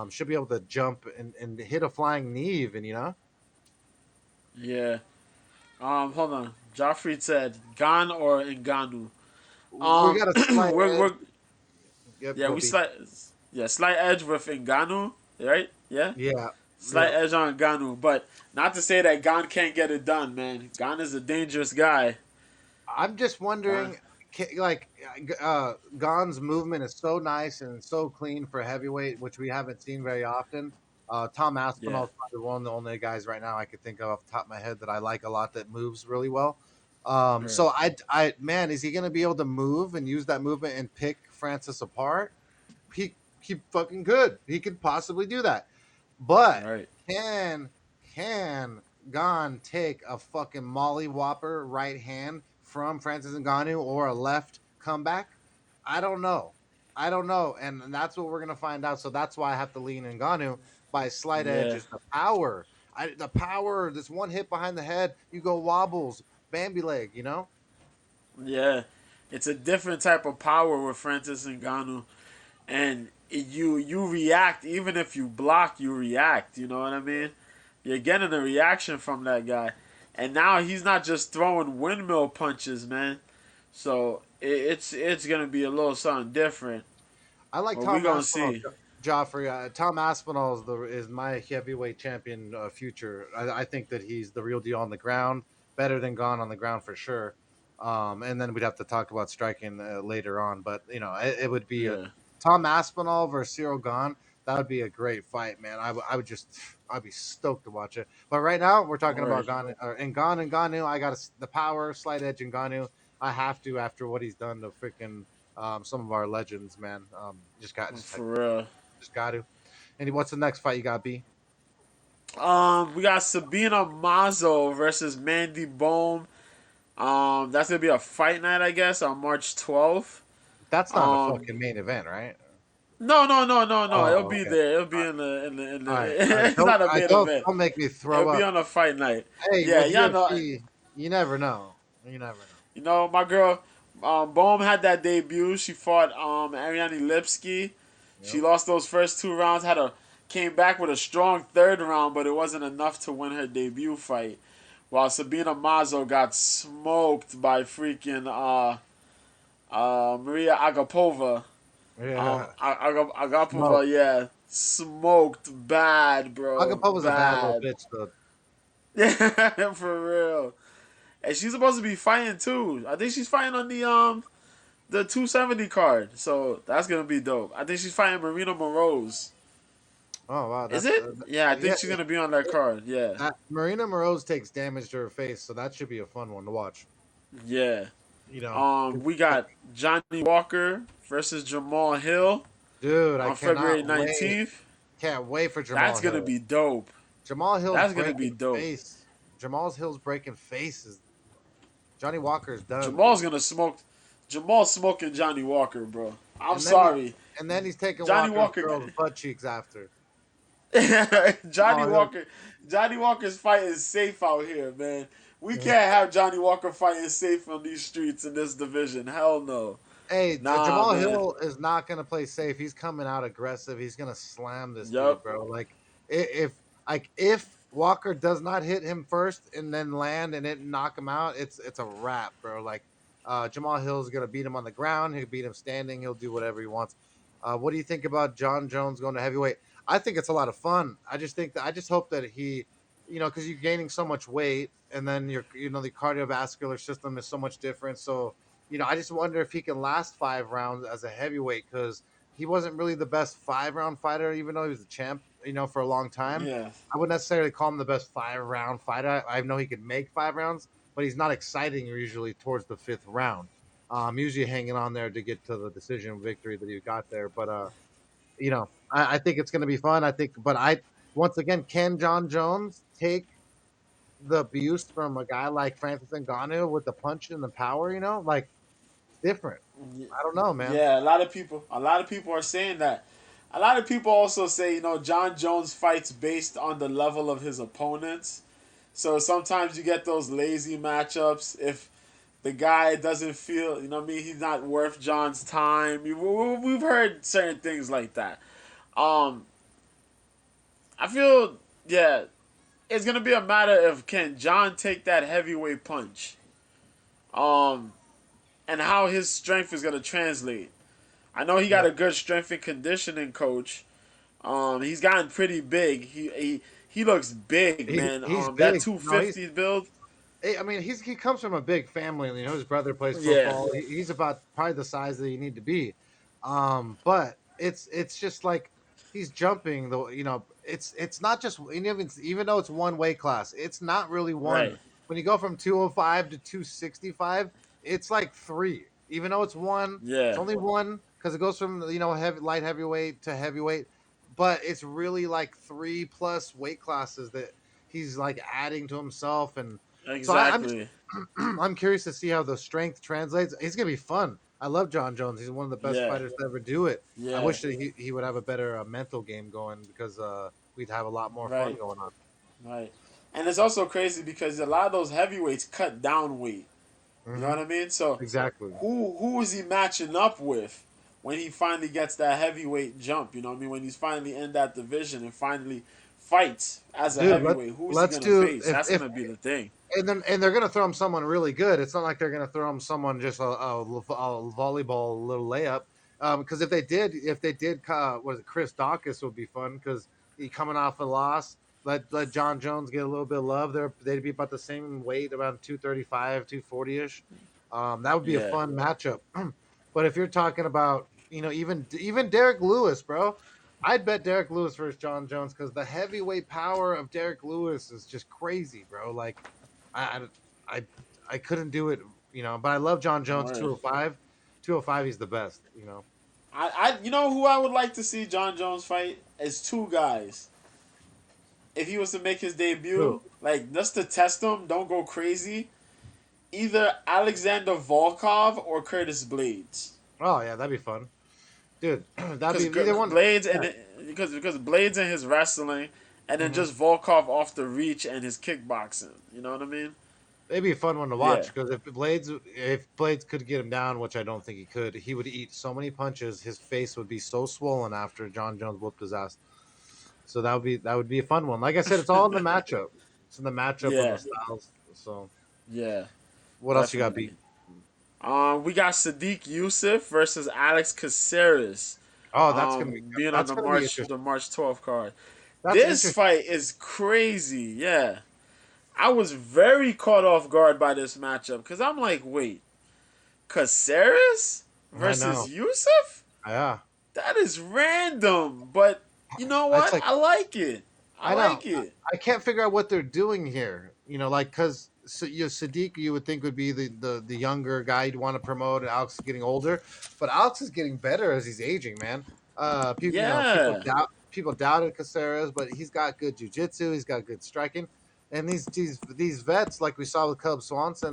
Should be able to jump and hit a flying knee, even, you know. yeah. Hold on. Joffrey said Gan or Ngannou. We got a slight edge. We're Yep, yeah, go we B. slight edge with Ngannou, right? Yeah, Yeah, slight yep. edge on Ngannou, but not to say that Gan can't get it done, man. Gan is a dangerous guy. I'm just Gan, wondering, like, Gon's movement is so nice and so clean for heavyweight, which we haven't seen very often. Tom yeah, Aspinall is probably one of the only guys right now I could think of off the top of my head that I like a lot that moves really well. right, So man, is he going to be able to move and use that movement and pick Francis apart? He fucking could. He could possibly do that. But right. can can Gon take a fucking molly whopper right hand from Francis Ngannou or a left comeback? I don't know. I don't know, and that's what we're gonna find out. So that's why I have to lean Ngannou by a slight edge Yeah, is the power. The power. This one hit behind the head, you go wobbles, Bambi leg. You know. yeah. It's a different type of power with Francis Ngannou, and you react even if you block, you react. You know what I mean? You're getting a reaction from that guy, and now he's not just throwing windmill punches, man. So it's gonna be a little something different. I like But we Tom gonna Aspinall, see. Joffrey. Tom Aspinall is my heavyweight champion, future. I think that he's the real deal on the ground, better than Gone on the ground for sure. And then we'd have to talk about striking later on, but you know, it would be a Yeah, Tom Aspinall versus Cyril Gone. That would be a great fight, man. I would just, I'd be stoked to watch it. But right now, we're talking about word Gone and Gone and Ganu. I got the power, slight edge in Ganu. I have to after what he's done to freaking some of our legends, man. for real. Just got to. And what's the next fight you got, B? We got Sabina Mazo versus Mandy Bohm. That's gonna be a fight night, I guess, on March 12th. That's not a Um, fucking main event, right? no. It'll Oh, be okay. there. It'll All be right, in all right. the. It's not a main event. Don't make me It'll throw be up. on a fight night. Hey, Yeah, with yeah, no. UFC, you never know. You never know. You know, my girl, Bohm had that debut. She fought Ariane Lipsky. She Yep. lost those first two rounds. Came back with a strong third round, but it wasn't enough to win her debut fight. While Sabina Mazo got smoked by freaking Maria Agapova. Yeah. Agapova, Smoke. yeah, smoked bad, bro, Agapova's a bad little bad. bitch, though. Yeah, for real. And she's supposed to be fighting too. I think she's fighting on the 270 card. So that's gonna be dope. I think she's fighting Marina Moroz. Oh wow, Is that's it? Yeah, I yeah. think she's gonna be on that card. Yeah, Marina Moroz takes damage to her face, so that should be a fun one to watch. yeah. You know, We got Johnny Walker versus Jamal Hill dude, I on cannot February wait. 19th. Can't wait for That's Jamal gonna Hill. be dope. Jamal Hill's That's gonna be breaking dope. face. Jamal Hill's breaking faces. Johnny Walker's done. Jamal's gonna smoke. Jamal's smoking Johnny Walker, bro. I'm And then he sorry. and then he's taking Johnny Walker's Walker. girl's butt cheeks after. Johnny Jamal Hill. Walker. Johnny Walker's fight is safe out here, man. We Yeah. can't have Johnny Walker fighting safe on these streets in this division. Hell no. Hey, Nah, Jamal man. Hill is not gonna play safe. He's coming out aggressive. He's gonna slam this dude, Yup. bro. Like if Walker does not hit him first and then land and it knock him out, it's a wrap, bro. Like Jamal Hill's gonna beat him on the ground. He'll beat him standing. He'll do whatever he wants. What do you think about John Jones going to heavyweight? I think it's a lot of fun. I just hope that he, because you're gaining so much weight, and then the cardiovascular system is so much different. So, I just wonder if he can last 5 rounds as a heavyweight because he wasn't really the best 5 round fighter, even though he was the champ, for a long time. Yeah. I wouldn't necessarily call him the best 5 round fighter. I know he could make 5 rounds, but he's not exciting usually towards the fifth round. Usually hanging on there to get to the decision victory that he got there. But I think it's going to be fun. I think, but once again, can John Jones take the abuse from a guy like Francis Ngannou with the punch and the power? Like it's different. I don't know, man. Yeah, a lot of people are saying that. A lot of people also say, John Jones fights based on the level of his opponents. So sometimes you get those lazy matchups if the guy doesn't feel, what I mean, he's not worth John's time. We've heard certain things like that. Um, I feel, yeah, it's gonna be a matter of can John take that heavyweight punch, um, and how his strength is gonna translate. I know he got Yeah, a good strength and conditioning coach. He's gotten pretty big. He looks big, man. he's That big. No, 250 build. I mean, he comes from a big family. His brother plays Yeah, football. He's about probably the size that you need to be. But it's just like he's jumping. Though it's not just even though it's one weight class, it's not really one. right. When you go from 205 to 265, it's like three. Even though it's one, it's Yeah, only one because it goes from light heavyweight to heavyweight. But it's really like three plus weight classes that he's like adding to himself. And so I'm just exactly. I'm curious to see how the strength translates. It's gonna be fun. I love John Jones. He's one of the best Yeah, fighters to ever do it. I yeah, wish that he would have a better mental game going because we'd have a lot more fun right, going on. right. And it's also crazy because a lot of those heavyweights cut down weight. You know Hmm. what I mean? So Exactly, who is he matching up with when he finally gets that heavyweight jump? You know what I mean? When he's finally in that division and finally fights as a dude. heavyweight, who is he Let's gonna do face? That's if gonna be the thing. and they're gonna throw him someone really good. It's not like they're gonna throw him someone just a volleyball little layup. Because if they did, was it Chris Dawkins would be fun because he coming off a loss. Let John Jones get a little bit of love. They'd be about the same weight, around 235, 240 ish. That would be a Yeah, fun matchup. But if you're talking about even Derek Lewis, bro, I'd bet Derek Lewis versus John Jones because the heavyweight power of Derek Lewis is just crazy, bro. Like, I, I, I couldn't do it, But I love John Jones. word. 205, 205. He's the best. You know who I would like to see John Jones fight is two guys. If he was to make his debut, Who? like just to test him, don't go crazy. Either Alexander Volkov or Curtis Blades. Oh yeah, that'd be fun, dude. That'd be Because either one. Blades Yeah. and because Blades and his wrestling, and then Hmm. just Volkov off the reach and his kickboxing. You know what I mean? It'd be a fun one to Yeah, watch because if Blades could get him down, which I don't think he could, he would eat so many punches. His face would be so swollen after John Jones whooped his ass. So that would be a fun one. Like I said, it's all in the matchup. It's in the matchup of the yeah, styles. So yeah, what else you got, B? definitely. We got Sadiq Yusuf versus Alex Caceres. Oh, that's gonna be Being on that's the gonna be March interesting. the March 12th card. That's This interesting. fight is crazy. Yeah, I was very caught off guard by this matchup because I'm like, wait, Caceres I know. versus Yusuf? Yeah, That is random, but you know it's what? like I like it. I I know. like it. I can't figure out what they're doing here. Like because Sadiq, you would think would be the younger guy you'd want to promote, and Alex is getting older, but Alex is getting better as he's aging, man. People Yeah, doubted Caceres, but he's got good jujitsu, he's got good striking, and these vets like we saw with Cub Swanson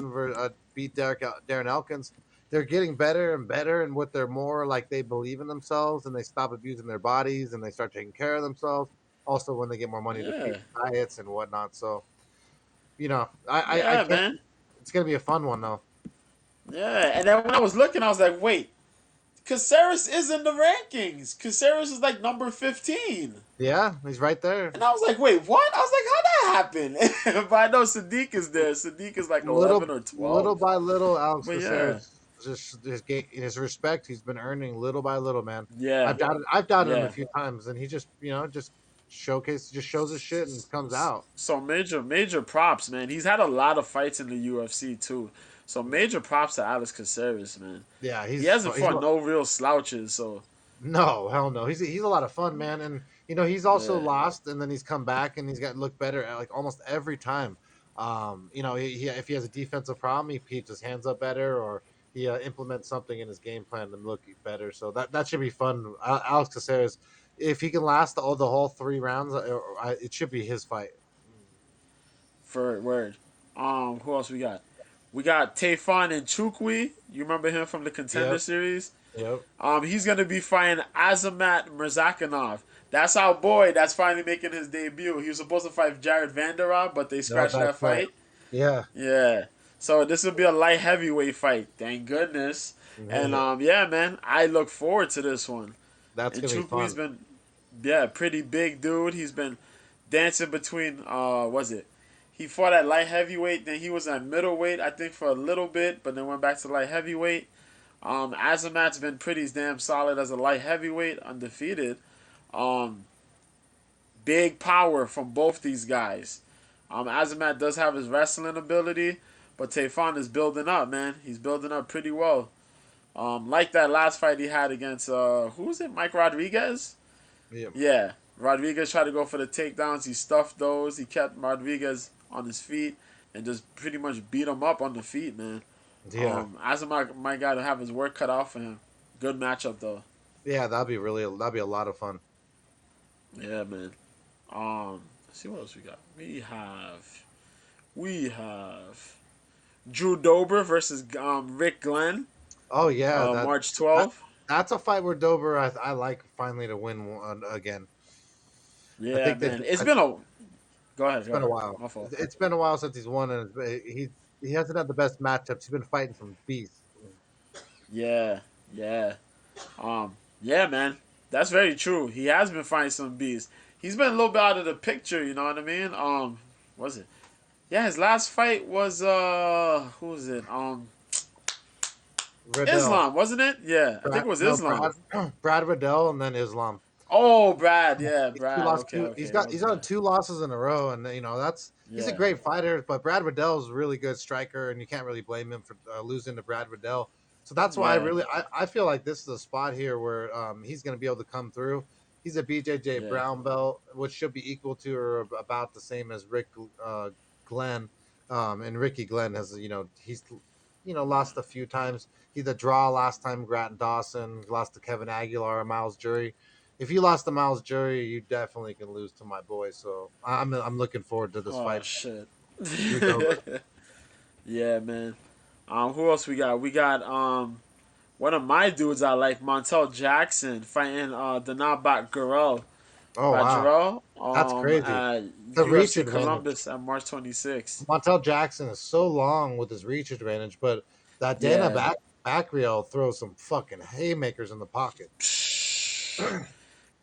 beat Darren Elkins. They're getting better and better, and what they're more like they believe in themselves, and they stop abusing their bodies, and they start taking care of themselves also when they get more money to pay yeah, for diets and whatnot. So, I yeah, can't. man. It's gonna be a fun one though. Yeah, and then when I was looking, I was like, wait, Caceres is in the rankings. Caceres is like number 15. Yeah, he's right there. And I was like, wait, what? I was like, how'd that happen? But I know Sadiq is there. Sadiq is like Little 11 or little 12. by little, Alex But yeah, Caceres just his respect he's been earning little by little, man. I've yeah, doubted I've doubted him a yeah. few times, and he just shows his shit and comes out. So major props, man. He's had a lot of fights in the UFC too. So major props to Alex Caceres, man. Yeah, He hasn't fought no real slouches, so No, hell no. He's a lot of fun, man, and he's also Yeah. lost, and then he's come back, and he's got looked better at like almost every time. If he has a defensive problem, he keeps his hands up better, or he implements something in his game plan to look better. So that should be fun. Alex Caceres, if he can last the whole 3 rounds, it should be his fight. For word. Who else we got? We got Tayfon and Chukwi. You remember him from the Contender Yep, series? yep. He's gonna be fighting Azamat Mirzakanov. That's our boy. That's finally making his debut. He was supposed to fight Jared Vanderhoff, but they No, scratched that that's right. fight. Yeah, Yeah. So this will be a light heavyweight fight. Thank goodness. And yeah, man, I look forward to this one. that's And gonna be Chukwi's fun. been, yeah, pretty big dude. He's been dancing between, was it? He fought at light heavyweight, then he was at middleweight, I think, for a little bit, but then went back to light heavyweight. Azamat's been pretty damn solid as a light heavyweight, undefeated. Um, Big power from both these guys. Azamat does have his wrestling ability, but Tayfon is building up, man. He's building up pretty well. Like that last fight he had against who was it? Mike Rodriguez? Yeah, Yeah. Rodriguez tried to go for the takedowns. He stuffed those. He kept Rodriguez on his feet and just pretty much beat him up on the feet, man. yeah, Azamat might got to have his work cut out for him. Good matchup though. yeah. That'd be a lot of fun. Yeah, man. Let's see what else we got. We have Drew Dober versus Rick Glenn. Oh yeah, March that 12th. that's a fight where Dober I like finally to win one again. I Yeah, think that man. It's been a. Go ahead. it's Go been a ahead. while. My fault. It's been a while since he's won, and he hasn't had the best matchups. He's been fighting some beasts. Yeah. Yeah. Yeah, man. That's very true. He has been fighting some beasts. He's been a little bit out of the picture. You know what I mean? Was it? Yeah, his last fight was who was it? Riddell, Islam, wasn't it? Yeah, I think Brad, it was no Islam. Brad, Brad Riddell, and then Islam. Oh, Brad. Yeah, He's two Brad. lost Okay, two. okay, that was He's on Brad. 2 losses in a row, and that's he's a Yeah, great fighter. But Brad Riddell's a really good striker, and you can't really blame him for losing to Brad Riddell. So that's why yeah, I feel like this is a spot here where he's going to be able to come through. He's a BJJ yeah. brown belt, which should be equal to or about the same as Rick Glenn. And Ricky Glenn has he's lost a few times. He the draw last time, Grattan Dawson lost to Kevin Aguilar, Miles Jury. If you lost to Miles Jury, you definitely can lose to my boy. So I'm looking forward to this Oh fight, shit. Drew Dober. Yeah, man. Who else we got? We got one of my dudes I like, Montel Jackson, fighting Danabak Gurel. Oh wow, Bajaro that's crazy. at The reach UFC advantage. Columbus on March 26th. Montel Jackson is so long with his reach advantage, but that Dana Yeah. Baccriel throws some fucking haymakers in the pocket. Psh,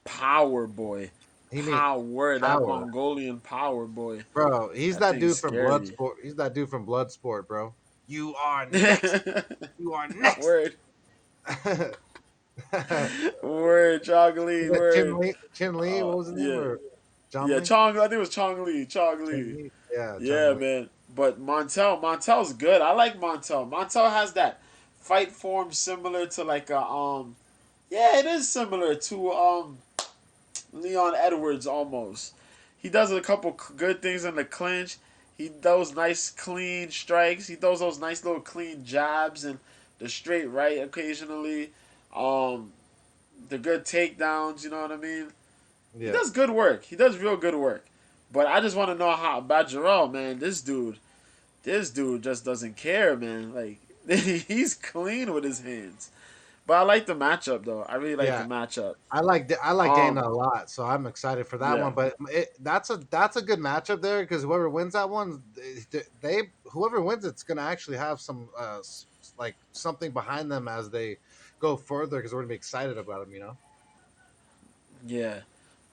power boy. He mean Power. That power, Mongolian power boy. bro. He's That that thing's dude from scary. Bloodsport. He's that dude from Bloodsport, bro. You are next. You are next. Word. Word. Chong Is Lee. that Word. Chin Lee? What was his name? Yeah. Or John Yeah, Lee? Chong. I think it was Chong Lee. Chong Chin Lee. Lee? Yeah, Yeah, Chun Lee. man. But Montel's good. I like Montel. Montel has that fight form similar to like a yeah, it is similar to Leon Edwards almost. He does a couple good things in the clinch. He does nice clean strikes. He does those nice little clean jabs and the straight right occasionally. Um, the good takedowns. You know what I mean? He Yeah, does good work. He does real good work. But I just want to know how about Jarrell, man. This dude just doesn't care, man. Like he's clean with his hands. But I like the matchup though. I really like the yeah. matchup. I like Dana Um, a lot, so I'm excited for that yeah, one. But that's a good matchup there because whoever wins that one, whoever wins it's gonna actually have some like something behind them as they go further because we're gonna be excited about them. yeah.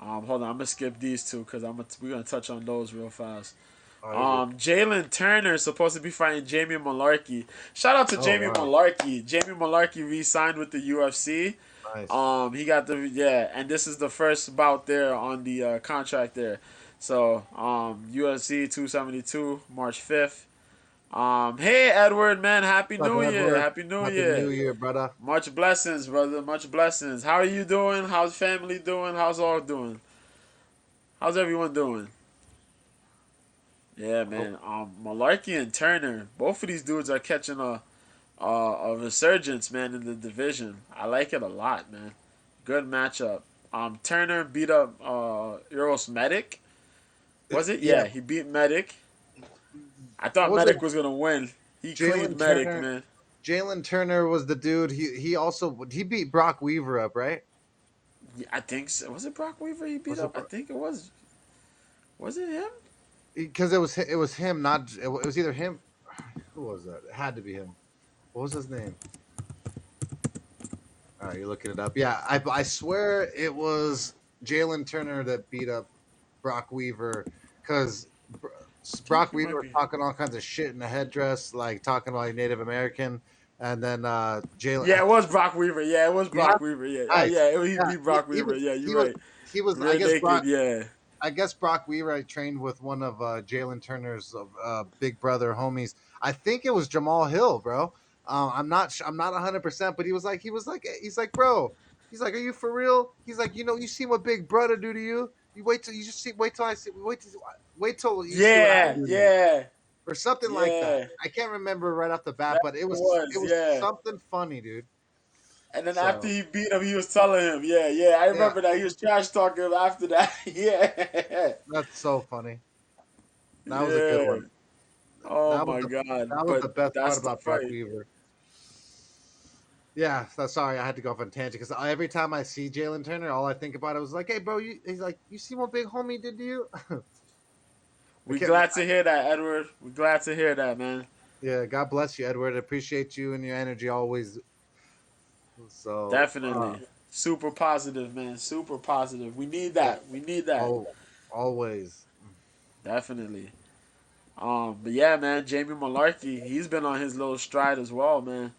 Hold on, I'm gonna skip these two because we're gonna touch on those real fast. Oh, you're good. Jalen Turner is supposed to be fighting Jamie Malarkey. Shout out to Oh Jamie wow, Malarkey. Jamie Malarkey re-signed with the UFC. nice. He got the yeah, and this is the first bout there on the contract there. So UFC 272 March 5th. Hey Edward, man, happy What's New up, Year, Edward? happy New Happy New Year. Year, brother. Much blessings, brother, much blessings. How are you doing? How's family doing? How's all doing? How's everyone doing? Yeah, Oh, man. Malarkey and Turner, both of these dudes are catching a resurgence, man, in the division. I like it a lot, man. Good matchup. Turner beat up Eros Medic. Was it? yeah. Yeah, he beat Medic. I What thought was it? Medic was gonna win. He cleaned Jalen Medic, Turner. man. Jalen Turner was the dude. He also he beat Brock Weaver up, right? Yeah, I think so. Was it Brock Weaver he beat Was it up? I think it was. Was it him? because it was him, not it was either him. Who was that? It had to be him. What was his name? All right, you're looking it up. Yeah, I swear it was Jalen Turner that beat up Brock Weaver because I think Brock you might Weaver was be. talking all kinds of shit in the headdress, like talking about Native American, and then Jalen. Yeah, it was Brock Weaver. Yeah, it was Yeah, Brock Weaver. Yeah, nice. yeah, he Yeah, beat Brock Weaver. Yeah, he you're was right. he was. Rear naked. Yeah. I guess Brock Weaver trained with one of Jalen Turner's big brother homies. I think it was Jamal Hill, bro. I'm not 100%, but he's like, bro. He's like, are you for real? He's like, you see what Big Brother do to you. Wait till I see wait till you see what I Yeah, do to you, yeah, or something like that. yeah. I can't remember right off the bat, That but it was, was yeah. something funny, dude. And then after So he beat him, he was telling him, yeah, yeah. I yeah, remember that he was trash talking him after that. Yeah, that's so funny. That was a good yeah. one. Oh That was my the god! that was But the best part that's the about Brock fight. Weaver. Yeah, so sorry I had to go off on a tangent because every time I see Jalen Turner, all I think about it was like, "Hey, bro, he's like, you see what big homie did to you?" I We can't. glad to hear that, Edward. We glad to hear that, man. Yeah, God bless you, Edward. I appreciate you and your energy always. So, Definitely. Super positive, man. Super positive. We need that. We need that. oh, always. Definitely. But yeah, man, Jamie Malarkey, he's been on his little stride as well, man.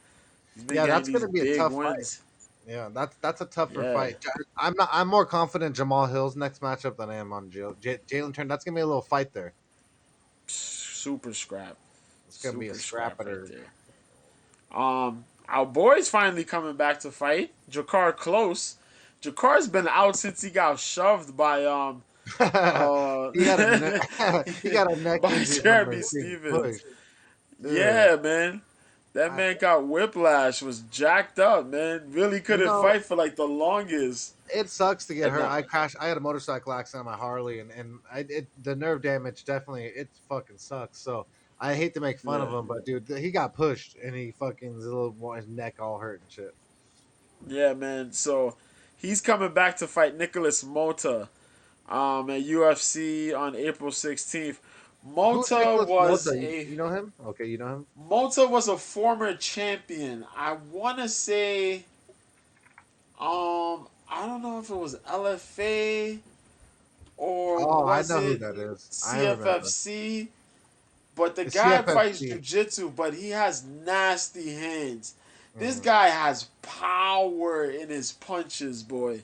He's been Yeah, getting that's these gonna be a big tough fight. wins. Yeah, that's a tougher Yeah. fight. I'm not. I'm more confident Jamal Hill's next matchup than I am on Jalen Turner. That's gonna be a little fight there. Super scrap. It's gonna be a Super scrap right scrapper. there. Our boy's finally coming back to fight. Jakar Close. Jakar's been out since he got shoved by uh he had a he got a neck by injury from Jeremy being Stevens. pushed. Ugh. Yeah, man. That I, man got whiplash, was jacked up, man. Really you couldn't know, fight for like the longest. it sucks to get And hurt. I crashed. I had a motorcycle accident on my Harley, the nerve damage definitely it fucking sucks. So I hate to make fun of yeah. him, but dude, he got pushed and he fucking his neck all hurt and shit. Yeah, man. So he's coming back to fight Nicholas Mota at UFC on April 16th. Who's Mota Nicholas was Mota? a You know him? Okay, you know him. Mota was a former champion. I want to say I don't know if it was LFA or Oh, I was know who it that is. I remember. CFFC. But the It's guy fights CFFC. jujitsu, but he has nasty hands. This Mhm. guy has power in his punches, boy.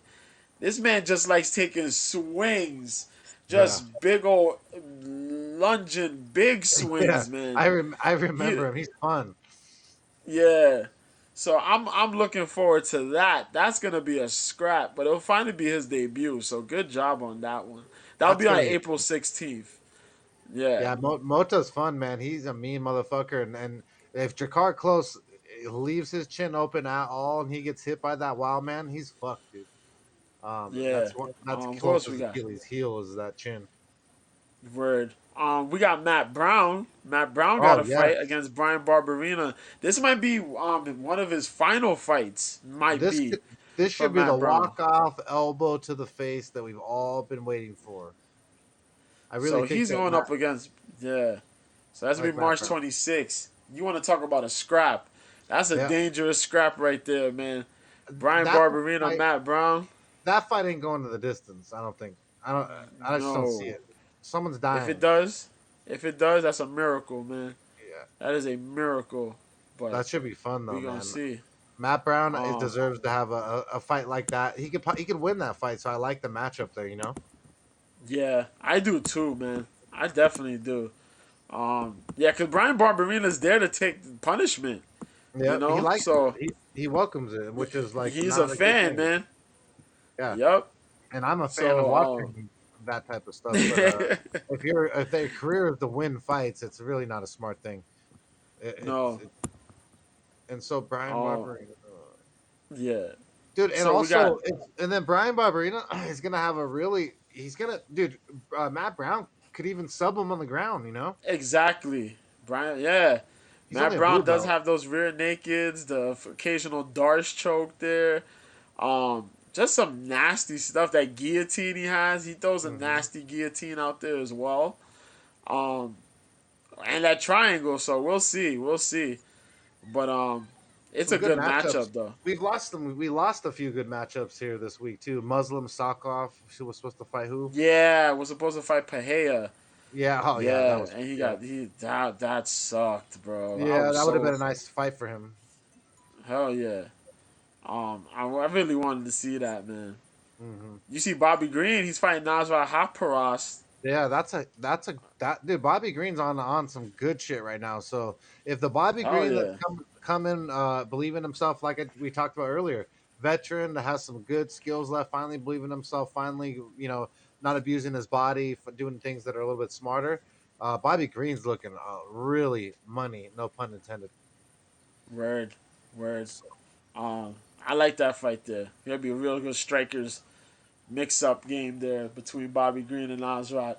This man just likes taking swings, Yeah, just big old lunging, big yeah. swings, man. I He, remember him. He's fun. yeah. So I'm looking forward to that. That's gonna be a scrap, but it'll finally be his debut. So good job on that one. That'll That's be on gonna be April 16th. Yeah, yeah. Moto's fun, man. He's a mean motherfucker, and if Jakar Close leaves his chin open at all, and he gets hit by that wild man, he's fucked, dude. yeah. That's Who else we Close's got? Achilles heel is that chin. Word. We got Matt Brown. Matt Brown got Oh a yes, fight against Brian Barberina. This might be one of his final fights. Might this be this for should be the Matt Brown. walk off elbow to the face that we've all been waiting for. I really So think he's that going Matt, up against yeah. So that's I gonna like be Matt March Brown. 26th. You want to talk about a scrap? That's a Yeah, dangerous scrap right there, man. Brian that Barberina, fight Matt Brown. that fight ain't going to the distance. I don't think. I just don't see No. it. Someone's If it dying. does, if it does, that's a miracle, man. Yeah, That is a miracle. But that should be fun though, we gonna man. see. Matt Brown it Um, deserves to have a fight like that. He could win that fight, so I like the matchup there. yeah, I do too, man. I definitely do. Yeah, because Brian Barberina's there to take punishment. You Yep, he know, likes it. so He welcomes it, which is like he's a not a good fan, thing. man. Yeah, Yep. and I'm a fan of So watching that type of stuff. But if their career is to win fights, it's really not a smart thing. no. And so Brian Um. Barberina, Yeah. dude, and So we got also and then Brian Barberina is gonna have a really he's gonna dude. Matt Brown could even sub him on the ground. You know, exactly Brian. Yeah, he's only Matt a blue Brown does belt. have those rear nakeds, the occasional Darce choke there. Just some nasty stuff. That guillotine he has, he throws a Hmm. nasty guillotine out there as well. Um, and that triangle. So we'll see, we'll see. But it's Some a good good matchups. matchup though. We've lost them. We lost a few good matchups here this week too. Muslim Sakov, who was supposed to fight who? Yeah, we're supposed to fight Pahea. Yeah. Oh yeah, that Yeah, was and he yeah. got he that sucked, bro. I Yeah, was that would have so been a nice fight for him. hell yeah. I really wanted to see that, man. Hmm. You see Bobby Green, he's fighting Nasrat Haqparast. Yeah, that dude. Bobby Green's on some good shit right now. So if the Bobby Hell Green that yeah. come in, believe in himself, like we talked about earlier, veteran that has some good skills left, finally believe in himself, finally not abusing his body, for doing things that are a little bit smarter. Bobby Green's looking really money, no pun intended. Word. Word. So, Um, I like that fight there. It'll be a real good strikers mix up game there between Bobby Green and Nasrat.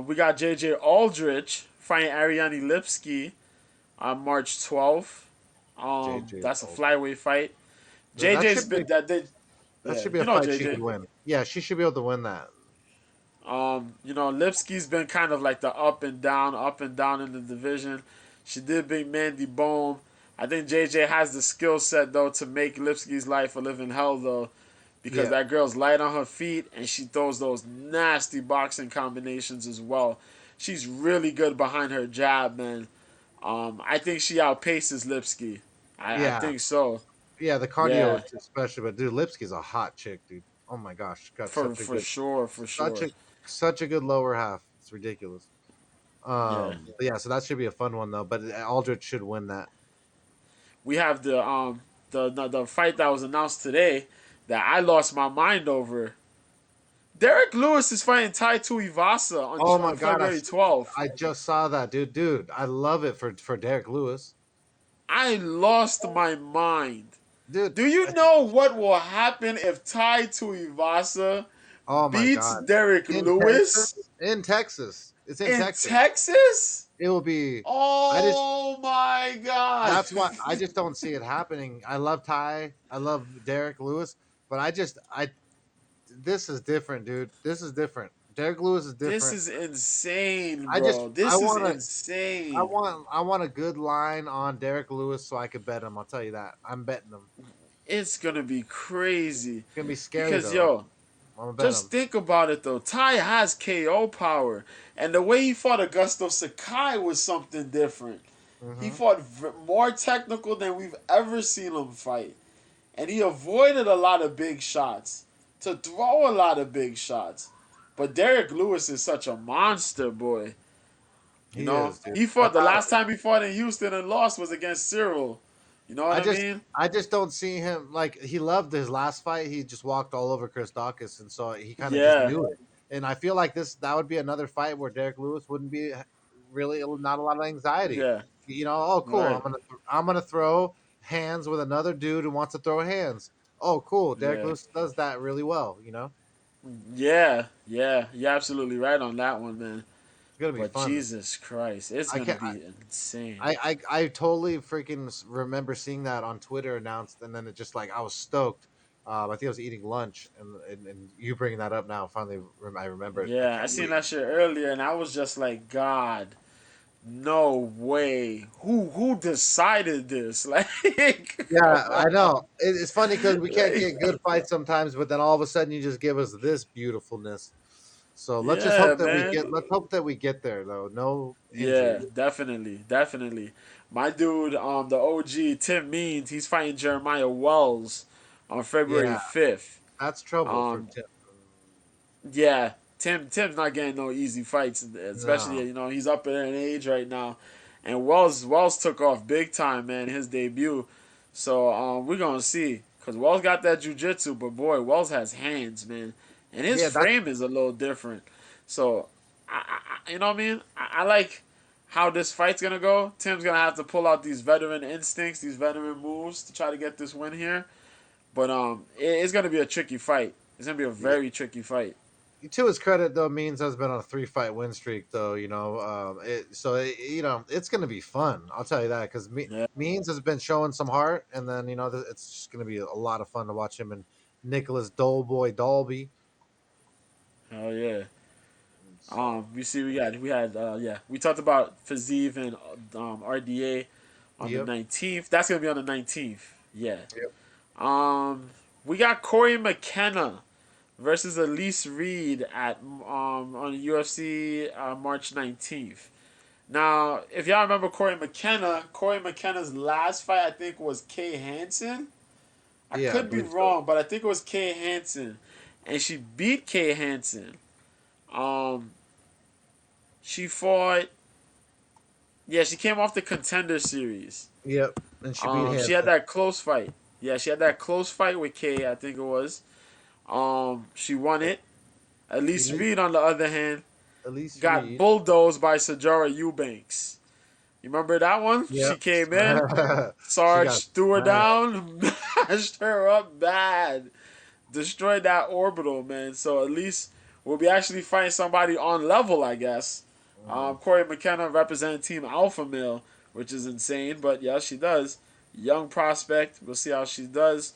We got JJ Aldrich fighting Ariane Lipsky on March 12th. JJ That's a Old. flyweight fight. That JJ's should be been that they that yeah, should be a you know fight she JJ. could win. Yeah, she should be able to win that. Lipsky's been kind of like the up and down in the division. She did beat Mandy Bohm. I think JJ has the skill set though to make Lipsky's life a living hell though, because Yeah, that girl's light on her feet and she throws those nasty boxing combinations as well. She's really good behind her jab, man. I think she outpaces Lipsky. I yeah. think so. Yeah, the cardio Yeah, especially, but dude, Lipsky's a hot chick, dude. Oh my gosh, got for sure, for such sure. a such a good lower half. It's ridiculous. Yeah. But yeah, so that should be a fun one though. But Aldrich should win that. We have the fight that was announced today that I lost my mind over. Derek Lewis is fighting Tai Tuivasa Oh my on god, February 12th. I just saw that, dude. Dude, I love it for Derek Lewis, I lost my mind. dude. Do you know what will happen if Tai Tuivasa Oh my beats god, Derek in Lewis Texas, it's in in Texas. Texas? It will be. I just Oh my god. That's why I just don't see it happening. I love Ty, I love Derek Lewis, but I this is different, dude. This is different. Derek Lewis is This different. is insane, I just bro. This is insane. I want a good line on Derek Lewis so I could bet him. I'll tell you that. I'm betting him. It's gonna be crazy. It's gonna be scary Because though. yo, I'm gonna bet just him. think about it though. Ty has KO power, and the way he fought Augusto Sakai was something different. He Hmm. fought more technical than we've ever seen him fight, and he avoided a lot of big shots to throw a lot of big shots. But Derek Lewis is such a monster, boy. You He know, is, dude. he I fought the thought last time he fought in Houston and lost was against Cyril. You know what I mean? I just don't see him like he loved his last fight. He just walked all over Chris Dawkins, and so he kind of just Yeah, knew it. And I feel like that would be another fight where Derek Lewis wouldn't be really not a lot of anxiety. yeah, Oh cool, right, I'm gonna throw hands with another dude who wants to throw hands. Oh cool, Derek yeah. Lewis does that really well. Yeah, yeah, you're absolutely right on that one, man. It's gonna be But fun. Jesus Christ, it's I gonna can't. be insane. I totally freaking remember seeing that on Twitter announced, and then it just like I was stoked. I think I was eating lunch, and you bringing that up now. Finally, I remember it. I Yeah, I can't seen wait. that shit earlier, and I was just like, God, no way. Who decided this? Yeah, I know. It's funny because we can't like, get good fights sometimes, but then all of a sudden you just give us this beautifulness. So yeah, man. let's hope that we get there though. No Yeah, injuries. definitely, definitely. My dude, the OG Tim Means, he's fighting Jeremiah Wells on February Yeah, 5th. that's trouble for Um, Tim. yeah, Tim's not getting no easy fights, especially No. he's up in an age right now, and Wells took off big time, man. His debut, so we're gonna see because Wells got that jujitsu, but boy, Wells has hands, man, and his Yeah, that's frame is a little different. So, you know what I mean? I like how this fight's gonna go. Tim's gonna have to pull out these veteran instincts, these veteran moves to try to get this win here. But it's gonna be a tricky fight. It's gonna be a yeah. very tricky fight. To his credit, though, Means has been on a 3 fight win streak, though. It's going to be fun. I'll tell you that because Yeah, Means has been showing some heart, and then it's just going to be a lot of fun to watch him and Nicholas Doleboy Dolby. hell yeah. So, We talked about Fazeev and RDA on the yep, 19th. That's gonna be on the 19th. Yeah. yep, Um, we got Corey McKenna versus Elise Reed at on UFC March 19th. Now, if y'all remember Corey McKenna's last fight I think was Kay Hansen. I yeah, I could be believe so. wrong, but I think it was Kay Hansen, and she beat Kay Hansen. Um, she fought. Yeah, she came off the Contender Series. Yep, and she beat She had Hanson. that close fight. Yeah, she had that close fight with Kay. I think it was. She won it. Elise Elise, Reed, on the other hand, Elise got Reed. bulldozed by Sajara Eubanks. You remember that one? She Yep, came in. she got Sarge threw her smashed. down, mashed her up bad, destroyed that orbital, man. So at least we'll be actually fighting somebody on level, I guess. Mm. Corey McKenna representing Team Alpha Male, which is insane, but yeah, she does. Young prospect. We'll see how she does.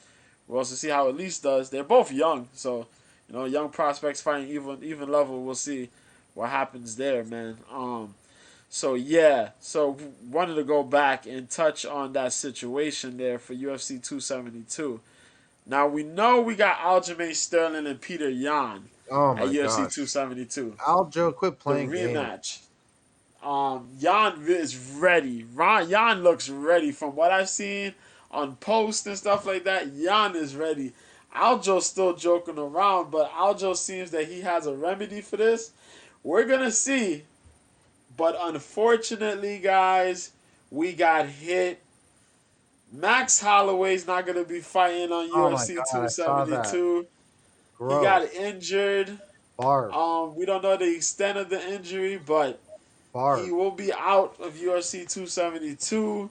We'll also see how Elise does. They're both young, so young prospects fighting even level. We'll see what happens there, man. So yeah, so wanted to go back and touch on that situation there for UFC 272. Now we know we got Aljamain Sterling and Peter Yan Oh at my UFC gosh, 272. Aljo, quit The playing games. rematch. Yan is ready. Yan looks ready from what I've seen on posts and stuff like that. Yan is ready. Aljo's still joking around, but Aljo seems that he has a remedy for this. We're gonna see, but unfortunately, guys, we got hit. Max Holloway's not gonna be fighting on Oh my UFC god, I saw that. 272. He got Gross. injured. Barf. We don't know the extent of the injury, but he Barf. will be out of UFC 272.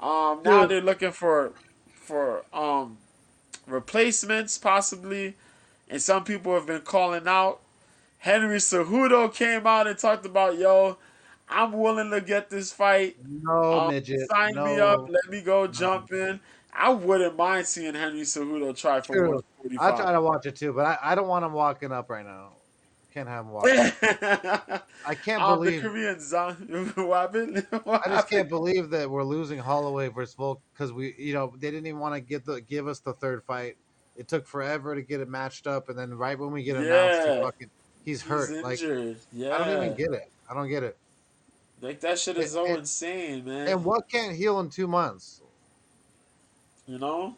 Now Dude, they're looking for replacements possibly, and some people have been calling out. Henry Cejudo came out and talked about, yo, I'm willing to get this fight. no midget. Sign me up. No. Let me go No. jump in. I wouldn't mind seeing Henry Cejudo try for True. I 145. try to watch it too, but I don't want him walking up right now. Can't have him walking up. The I can't believe Korean what happened? What I just happened? can't believe that we're losing Holloway versus Volk because they didn't even want to give us the third fight. It took forever to get it matched up, and then right when we get announced, Yeah, he's he's hurt. Like injured. I don't even Yeah, get it. I don't get it. like that shit And, is so and, insane, man. and what can't heal in 2 months? You know,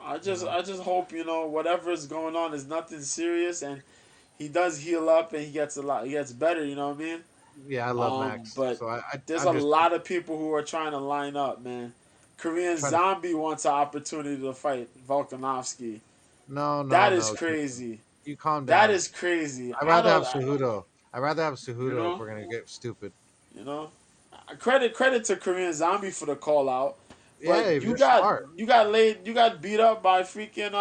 I You just know? I just hope whatever is going on is nothing serious, and he does heal up and he gets better. You know what I mean? Yeah, I love Max, But so there's I'm a just lot of people who are trying to line up, man. Korean trying to. Zombie wants an opportunity to fight Volkanovski. No, no, That is no. crazy. You calm That down. is crazy. I'd I rather have don't, Cejudo. I'd rather have you Cejudo if know, we're gonna get stupid. you know. Credit to Korean Zombie for the call out, Yeah, but if you're smart. you got beat up by freaking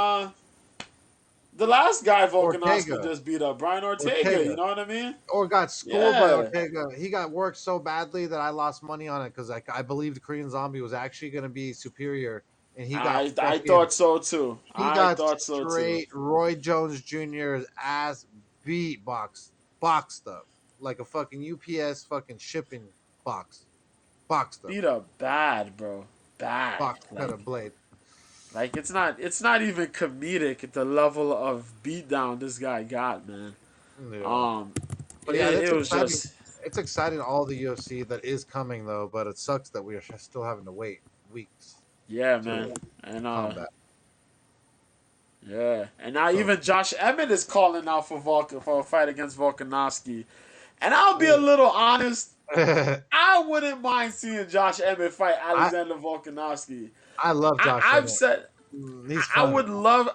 the last guy Volkanovski Ortega, just beat up, Brian Ortega. You Ortega, know what I mean? or got schooled by Yeah. Ortega. He got worked so badly that I lost money on it because I believed Korean Zombie was actually going to be superior, and I thought so too. he I got thought so too. straight Roy Jones Jr.'s ass beat boxed up like a fucking UPS fucking shipping box, boxed up, Beat up bad, bro. Bad. box cut of blade. Like it's not even comedic at the level of beatdown this guy got, man. Yeah. Um, But yeah, it was just It's exciting all the UFC that is coming though, but it sucks that we are still having to wait weeks yeah, to man. And combat. Yeah, and now So even Josh Emmett is calling out for for a fight against Volkanovski. And I'll be a yeah. little honest, I wouldn't mind seeing Josh Emmett fight I Alexander Volkanovski. I love Josh I've Emmett. said He's I fun, would bro. love.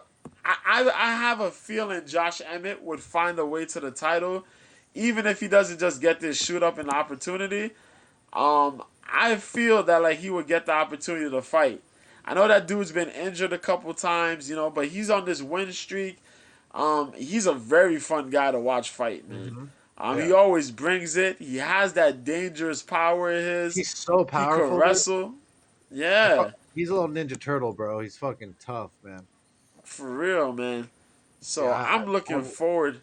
I have a feeling Josh Emmett would find a way to the title, even if he doesn't just get this shoot up in the opportunity. I feel that like he would get the opportunity to fight. I know that dude's been injured a couple times, but he's on this win streak. He's a very fun guy to watch fight, man. Hmm. He Yeah, always brings it. He has that dangerous power of his. he's so He could powerful, dude. wrestle. Yeah, He's a little Ninja Turtle, bro. He's fucking tough, man. for real, man. Yeah, So I'm looking forward.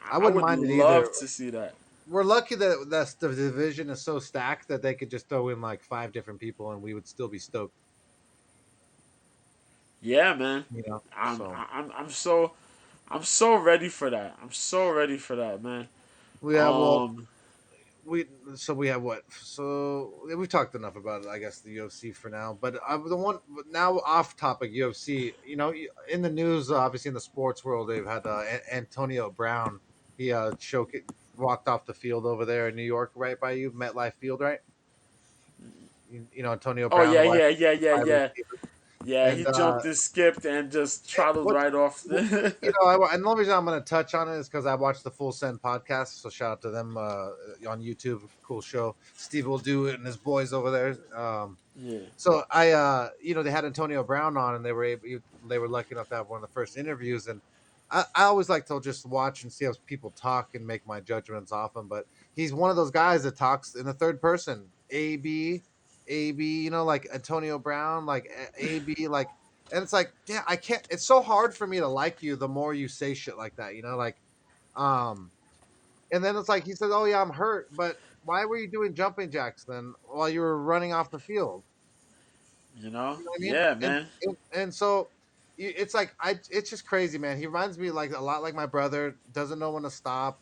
I I wouldn't would mind it either. love to see that. We're lucky that the division is so stacked that they could just throw in like five different people and we would still be stoked. Yeah, man. You know, I'm so I'm I'm so I'm so ready for that. I'm so ready for that, man. we have well Um, we so we have what so yeah, we've talked enough about it, I guess, the UFC for now. But the one now off topic UFC. You know, in the news, obviously in the sports world, they've had Antonio Brown. He walked off the field over there in New York, right by you, MetLife Field, right? You know Antonio oh Brown, yeah, the wide, yeah, yeah, yeah, wide yeah, receiver, yeah. and He jumped and skipped and just trottled what's right off. you know, and the only reason I'm going to touch on it is because I watched the Full Send podcast. So shout out to them on YouTube. Cool show. Steve will do it and his boys over there. Yeah. So they had Antonio Brown on, and they were lucky enough to have one of the first interviews. And I always like to just watch and see how people talk and make my judgments off him. But he's one of those guys that talks in the third person. AB, like Antonio Brown, like AB, like, and it's like, yeah, I can't. It's so hard for me to like you the more you say shit like that, like, um, and then it's like he says, "Oh yeah, I'm hurt," but why were you doing jumping jacks then while you were running off the field? You know? You know what I mean? Yeah, And man. so it's like it's just crazy, man. He reminds me like a lot like my brother. Doesn't know when to stop.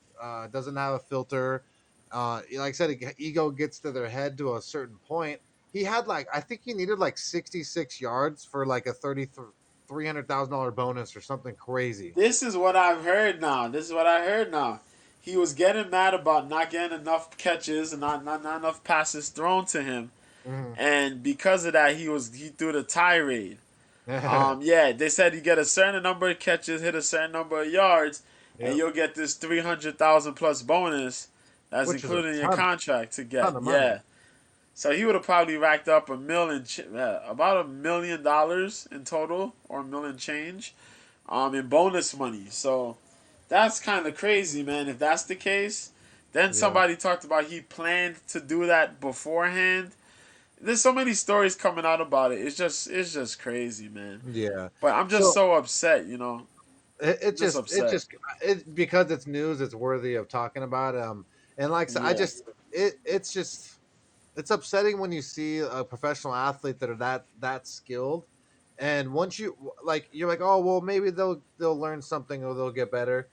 Doesn't have a filter. Like I said, ego gets to their head to a certain point. He had like I think he needed like 66 yards for like a $300,000 bonus or something crazy. This is what I've heard now. This is what I heard now. He was getting mad about not getting enough catches and not enough passes thrown to him, Hmm. and because of that, he threw the tirade. Yeah, Yeah, they said you get a certain number of catches, hit a certain number of yards, and yep. you'll get this 300,000 plus bonus. That's Which is a including your ton, contract to ton get. of money. Yeah, so he would have probably racked up about $1 million in total, or a million change, in bonus money. So that's kind of crazy, man. If that's the case, then Yeah, somebody talked about he planned to do that beforehand. There's so many stories coming out about it. It's just crazy, man. yeah. But I'm just So so upset, it just just it upset. just it because it's news, it's worthy of talking about. And like I said, I Yeah, just it's just it's upsetting when you see a professional athlete that are that skilled, and once you're like, oh well, maybe they'll learn something or they'll get better.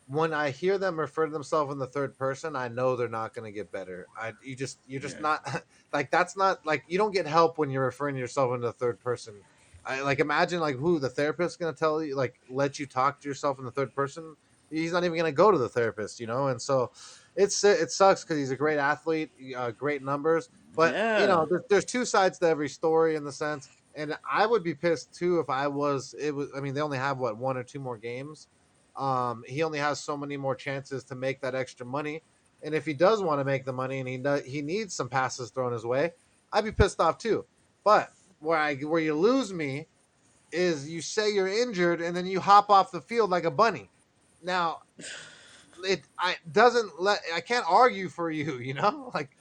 When I hear them refer to themselves in the third person, I know they're not going to get better. You're just yeah, not like that's not like you don't get help when you're referring to yourself in the third person. I like imagine like who the therapist going to tell you like let you talk to yourself in the third person. He's not even going to go to the therapist, and so it sucks because he's a great athlete, great numbers, but yeah, there's two sides to every story in the sense. And I would be pissed too if I was. It was. I mean, they only have what one or two more games. He only has so many more chances to make that extra money. And if he does want to make the money and he needs some passes thrown his way, I'd be pissed off too. But where you lose me is you say you're injured and then you hop off the field like a bunny. Now it I doesn't let I can't argue for you, like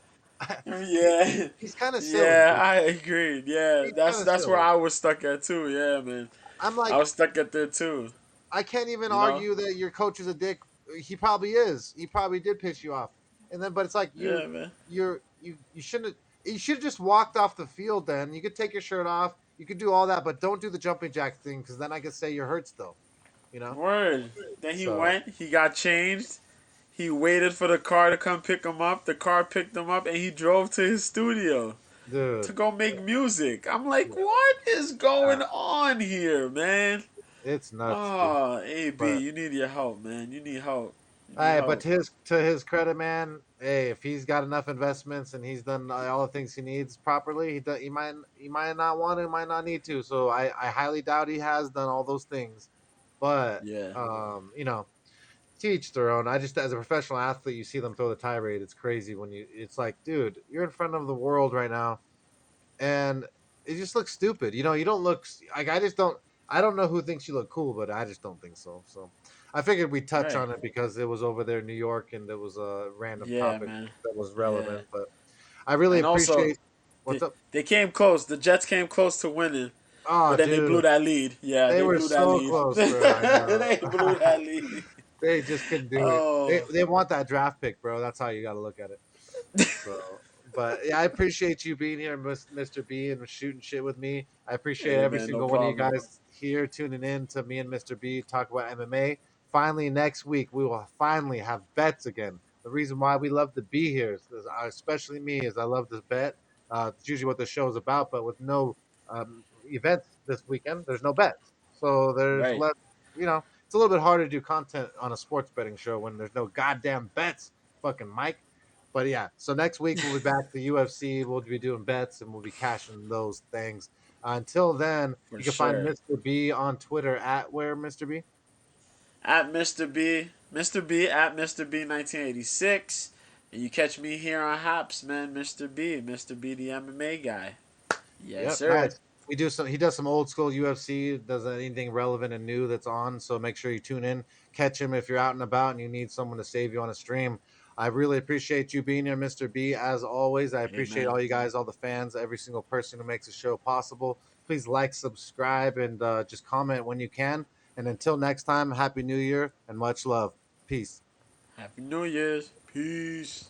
he, yeah, he's kind of silly, yeah. dude. I agreed. Yeah, He's kind that's of that's where silly. I was stuck at too. Yeah, man, I'm I like was stuck at there too. I can't even You know? argue that your coach is a dick. He probably is. He probably did piss you off. And then, but it's like Yeah, man. you shouldn't. You should have just walked off the field. Then you could take your shirt off. You could do all that, but don't do the jumping jack thing because then I could say you're hurt still. You know. Word. Then he So, went. He got changed. He waited for the car to come pick him up. The car picked him up, and he drove to his studio to dude, go make music. I'm like, yeah, what is going uh, on here, man? It's nuts, dude. Oh, AB, But you need your help, man. You need help. You need hey, but help. to his credit, man. Hey, if he's got enough investments and he's done all the things he needs properly, he might not want to, might not need to. So I highly doubt he has done all those things. But Yeah. to each their own. I just, as a professional athlete, you see them throw the tirade. It's crazy when you. It's like, dude, you're in front of the world right now, and it just looks stupid. You don't look like, I just don't. I don't know who thinks you look cool, but I just don't think so. So I figured we'd touch Right. on it because it was over there in New York and it was a random Yeah, topic man. that was Yeah. relevant. But I really And also, appreciate what's they up. they came close. The Jets came close to winning, Oh, but then they blew dude, that lead. Yeah, they they were blew that so lead. close, bro. I know. They blew that lead. They just couldn't do it. They Oh, they want that draft pick, bro. That's how you got to look at it. So, but yeah, I appreciate you being here, Mr. B, and shooting shit with me. I appreciate hey every man, no single one of you problem. guys here tuning in to me and Mr. B talk about MMA. Finally, next week we will finally have bets again. The reason why we love to be here, especially me, is I love to bet. It's usually what the show is about, but with no events this weekend, there's no bets. So there's Right. less. It's a little bit harder to do content on a sports betting show when there's no goddamn bets. Fucking Mike. But yeah, so next week we'll be back to UFC. We'll be doing bets and we'll be cashing those things. Until then, For you can find sure. Mr. B on Twitter at where, Mr. B? At Mr. B at Mr. B 1986, and you catch me here on Hops, man. Mr. B, the MMA guy. Yes, Yep, sir. nice. We do some. He does some old school UFC. Does anything relevant and new that's on. So make sure you tune in, catch him if you're out and about and you need someone to save you on a stream. I really appreciate you being here, Mr. B. As always, I appreciate Amen. all you guys, all the fans, every single person who makes the show possible. Please like, subscribe, and just comment when you can. And until next time, Happy New Year and much love. Peace. Happy New Year's. Peace.